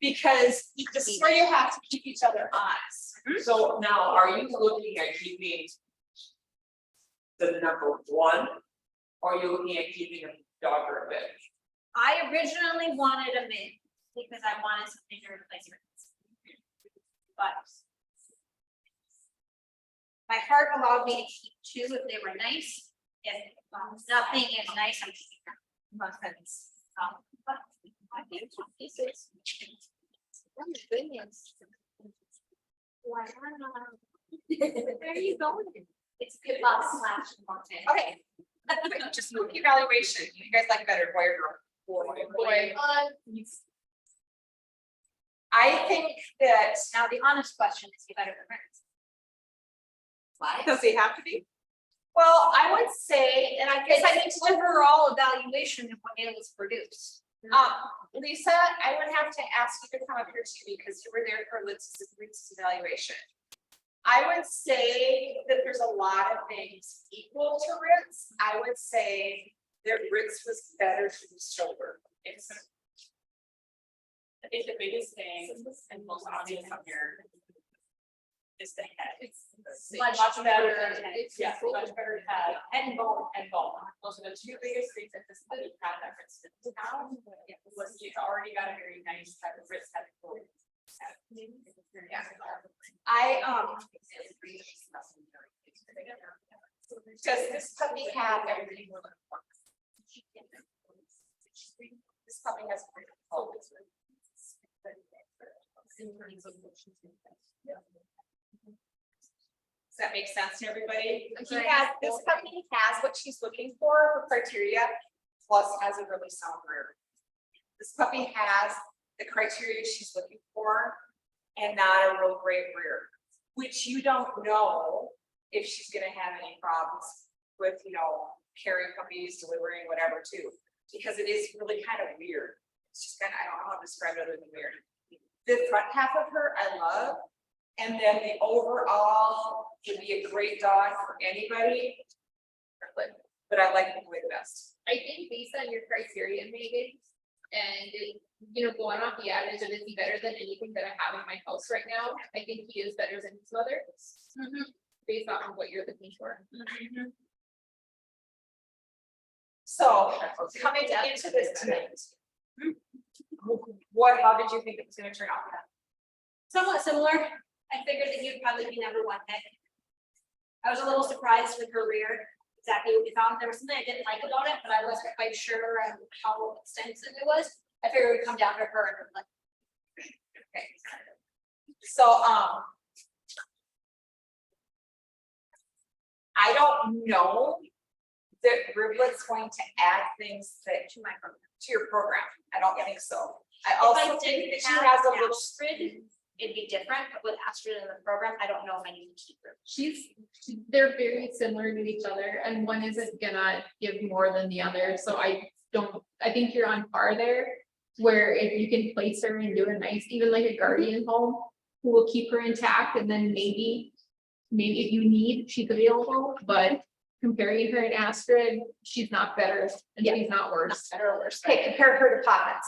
A: Because this is where you have to keep each other honest.
I: So now, are you looking at keeping the number one? Or are you looking at keeping a dog or a bitch?
F: I originally wanted a mid because I wanted something to replace her. But my heart allowed me to keep two if they were nice. If nothing is nice, I'm keeping them. Muffins. But I think two pieces. Oh my goodness. Wow. Where are you going? It's a good box slash muffin.
A: Okay. Just quick evaluation. You guys like better, boy or girl?
D: Boy.
A: I think that.
F: Now, the honest question is, you better than hers. Why?
E: Does he have to be?
A: Well, I would say, and I guess I need to
F: overall evaluation of what Ayla's produced.
A: Lisa, I would have to ask you to come up here too, because you were there for Litz's evaluation. I would say that there's a lot of things equal to Ritz. I would say that Ritz was better to the shoulder.
C: I think the biggest thing, and most obvious up here, is the head.
D: It's
C: Much better,
D: It's
C: yeah, much better head.
F: And bone.
C: And bone. Those are the two biggest things that this puppy had that Ritz didn't have. Was he's already got a very nice type of Ritz head.
A: Yeah. I, does this puppy have everything we're looking for? This puppy has. Does that make sense to everybody? This puppy has what she's looking for criteria, plus has a really sound rear. This puppy has the criteria she's looking for and not a real great rear, which you don't know if she's gonna have any problems with, carrying puppies, delivering, whatever too, because it is really kind of weird. It's just kind of, I don't know how to describe it other than weird. The front half of her, I love. And then the overall would be a great dog for anybody. But I like the way the best.
D: I think based on your criteria, Megan, and going off the average of is he better than anything that I have in my house right now, I think he is better than his mother. Based off of what you're looking for.
A: So coming into this tonight. How did you think it was gonna turn out?
F: Somewhat similar. I figured that you'd probably be number one pick. I was a little surprised with her rear, because exactly what we found. There was something I didn't like about it, but I wasn't quite sure on how extensive it was. I figured we'd come down to her and like,
A: So, I don't know that Riblet's going to add things that
F: to my program.
A: to your program. I don't think so. I
F: If
A: also
F: I
A: think that
F: didn't
A: she
F: have
A: has a little.
F: Astrid, it'd be different, but with Astrid in the program, I don't know if I need to keep her.
E: They're very similar to each other and one isn't gonna give more than the other, so I think you're on par there. Where if you can place her and do a nice, even like a guardian home, who will keep her intact and then maybe if you need, she's available, but comparing her and Astrid, she's not better and
F: Yeah.
E: she's not worse.
F: Better or worse.
A: Okay, compare her to Poppins.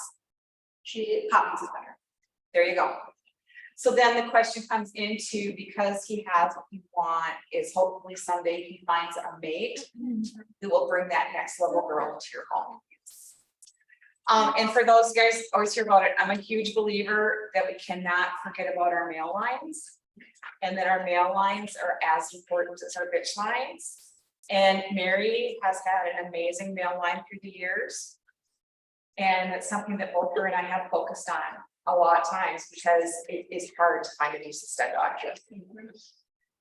A: Poppins is better. There you go. So then the question comes into, because he has what you want, is hopefully someday he finds a mate who will bring that next level girl into your home. And for those guys always hear about it, I'm a huge believer that we cannot forget about our mail lines. And that our mail lines are as important as our bitch lines. And Mary has had an amazing mail line through the years. And it's something that both her and I have focused on a lot of times because it is hard to find a decent stud dog.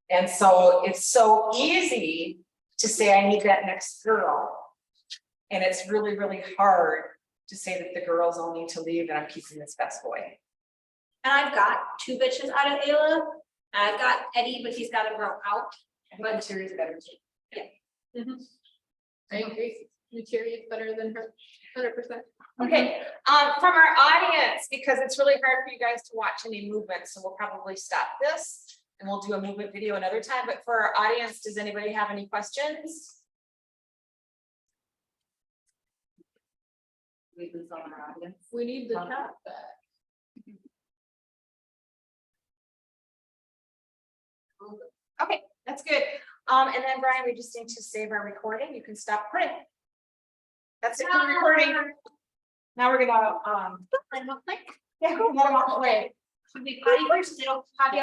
A: And so it's so easy to say, I need that next girl. And it's really, really hard to say that the girls all need to leave and I'm keeping this best boy.
F: And I've got 2 bitches out of Ayla. I've got Eddie, but he's gotta grow out.
A: But Materia's better too.
E: I agree. Materia is better than her, 100%.
A: Okay, from our audience, because it's really hard for you guys to watch any movement, so we'll probably stop this. And we'll do a movement video another time, but for our audience, does anybody have any questions?
G: We lose all our audience.
E: We need the chat back.
A: Okay, that's good. And then Brian, we just need to save our recording. You can stop recording. That's it for the recording. Now we're gonna,
F: I don't think.
A: yeah, let them off the way.
F: Should we potty first? They don't potty